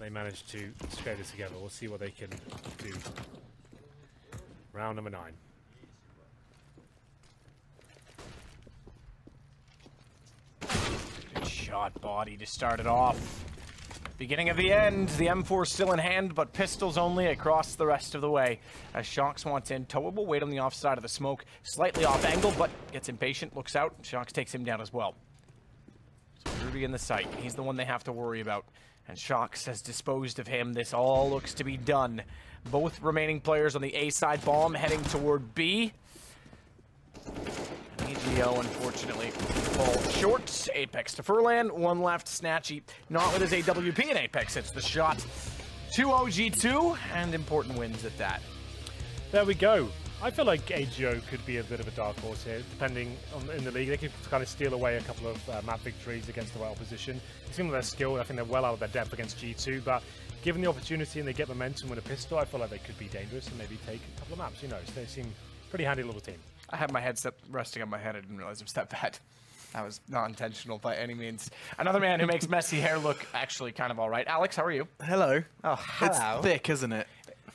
they managed to scrape this together. We'll see what they can do. Round number 9. Good shot, Body to start it off. Beginning of the end, the M4 still in hand, but pistols only across the rest of the way. As Shocks wants in, Toa will wait on the offside of the smoke, slightly off angle, but gets impatient, looks out, Shocks takes him down as well. So Ruby in the sight, he's the one they have to worry about. And Shocks has disposed of him. This all looks to be done. Both remaining players on the A side, bomb heading toward B. AGO, unfortunately, fall short. Apex to Furlan, 1 left. Snatchy, not with his AWP in Apex. It's the shot. 2-0 G2, and important wins at that. There we go. I feel like AGO could be a bit of a dark horse here, depending on in the league. They could kind of steal away a couple of map victories against the right opposition. It seems like they're skilled. I think they're well out of their depth against G2, but given the opportunity and they get momentum with a pistol, I feel like they could be dangerous and maybe take a couple of maps. Who knows? They seem pretty handy little team. I had my headset resting on my head. I didn't realize it was that bad. That was not intentional by any means. Another man who makes messy hair look actually kind of all right. Alex, how are you? Hello. Oh, hello. It's thick, isn't it?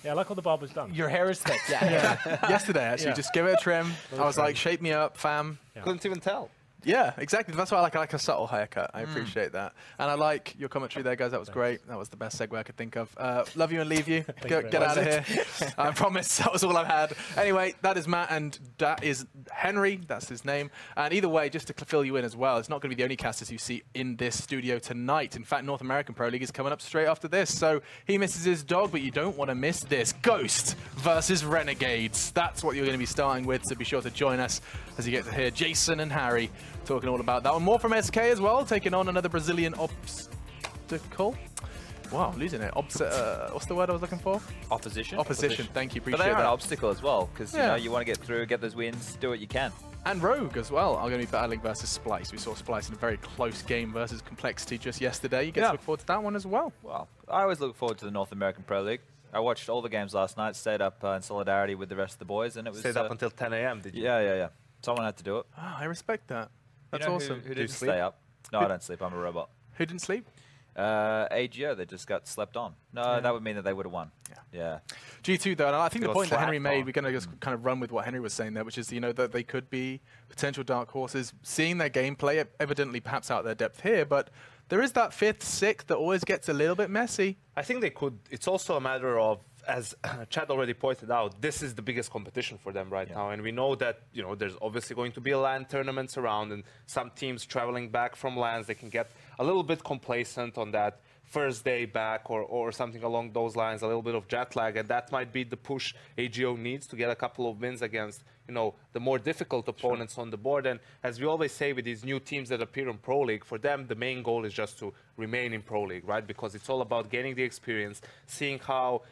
Yeah, I like what the barber's done. Your hair is thick, yeah. Yesterday, actually, just give it a trim. I was like, shape me up, fam. Yeah. Couldn't even tell. Yeah, exactly. That's why I like a subtle haircut. I appreciate that. And I like your commentary there, guys. That was great. That was the best segue I could think of. Love you and leave you. Get out of here. I promise that was all I've had. Anyway, that is Matt and that is Henry. That's his name. And either way, just to fill you in as well, it's not going to be the only casters you see in this studio tonight. In fact, North American Pro League is coming up straight after this. So he misses his dog, but you don't want to miss this. Ghost versus Renegades. That's what you're going to be starting with. So be sure to join us as you get to hear Jason and Harry talking all about that one. More from SK as well, taking on another Brazilian obstacle. Wow, losing it. What's the word I was looking for? Opposition. Opposition. Thank you. But Appreciate they are that. an obstacle as well, because you know you want to get through, get those wins, do what you can. And Rogue as well are going to be battling versus Splice. We saw Splice in a very close game versus Complexity just yesterday. You get to look forward to that one as well. Well, I always look forward to the North American Pro League. I watched all the games last night, stayed up in solidarity with the rest of the boys, and it was... Stayed up until 10 a.m., did you? Yeah. Someone had to do it. Oh, I respect that. That's you know awesome. Who didn't stay up? No, I don't sleep. I'm a robot. Who didn't sleep? AGO, they just got slept on. No, that would mean that they would have won. Yeah. G2 though, and I think the point that Henry made, on. we're going to just kind of run with what Henry was saying there, which is, you know, that they could be potential dark horses. Seeing their gameplay, evidently perhaps out their depth here, but there is that 5th, 6th that always gets a little bit messy. I think they could. It's also a matter of, as Chad already pointed out, this is the biggest competition for them right now, and we know that, you know, there's obviously going to be LAN tournaments around, and some teams traveling back from LANs, they can get a little bit complacent on that first day back or something along those lines, a little bit of jet lag, and that might be the push AGO needs to get a couple of wins against, you know, the more difficult opponents on the board. And as we always say with these new teams that appear in Pro League, for them the main goal is just to remain in Pro League, right? Because it's all about gaining the experience, seeing how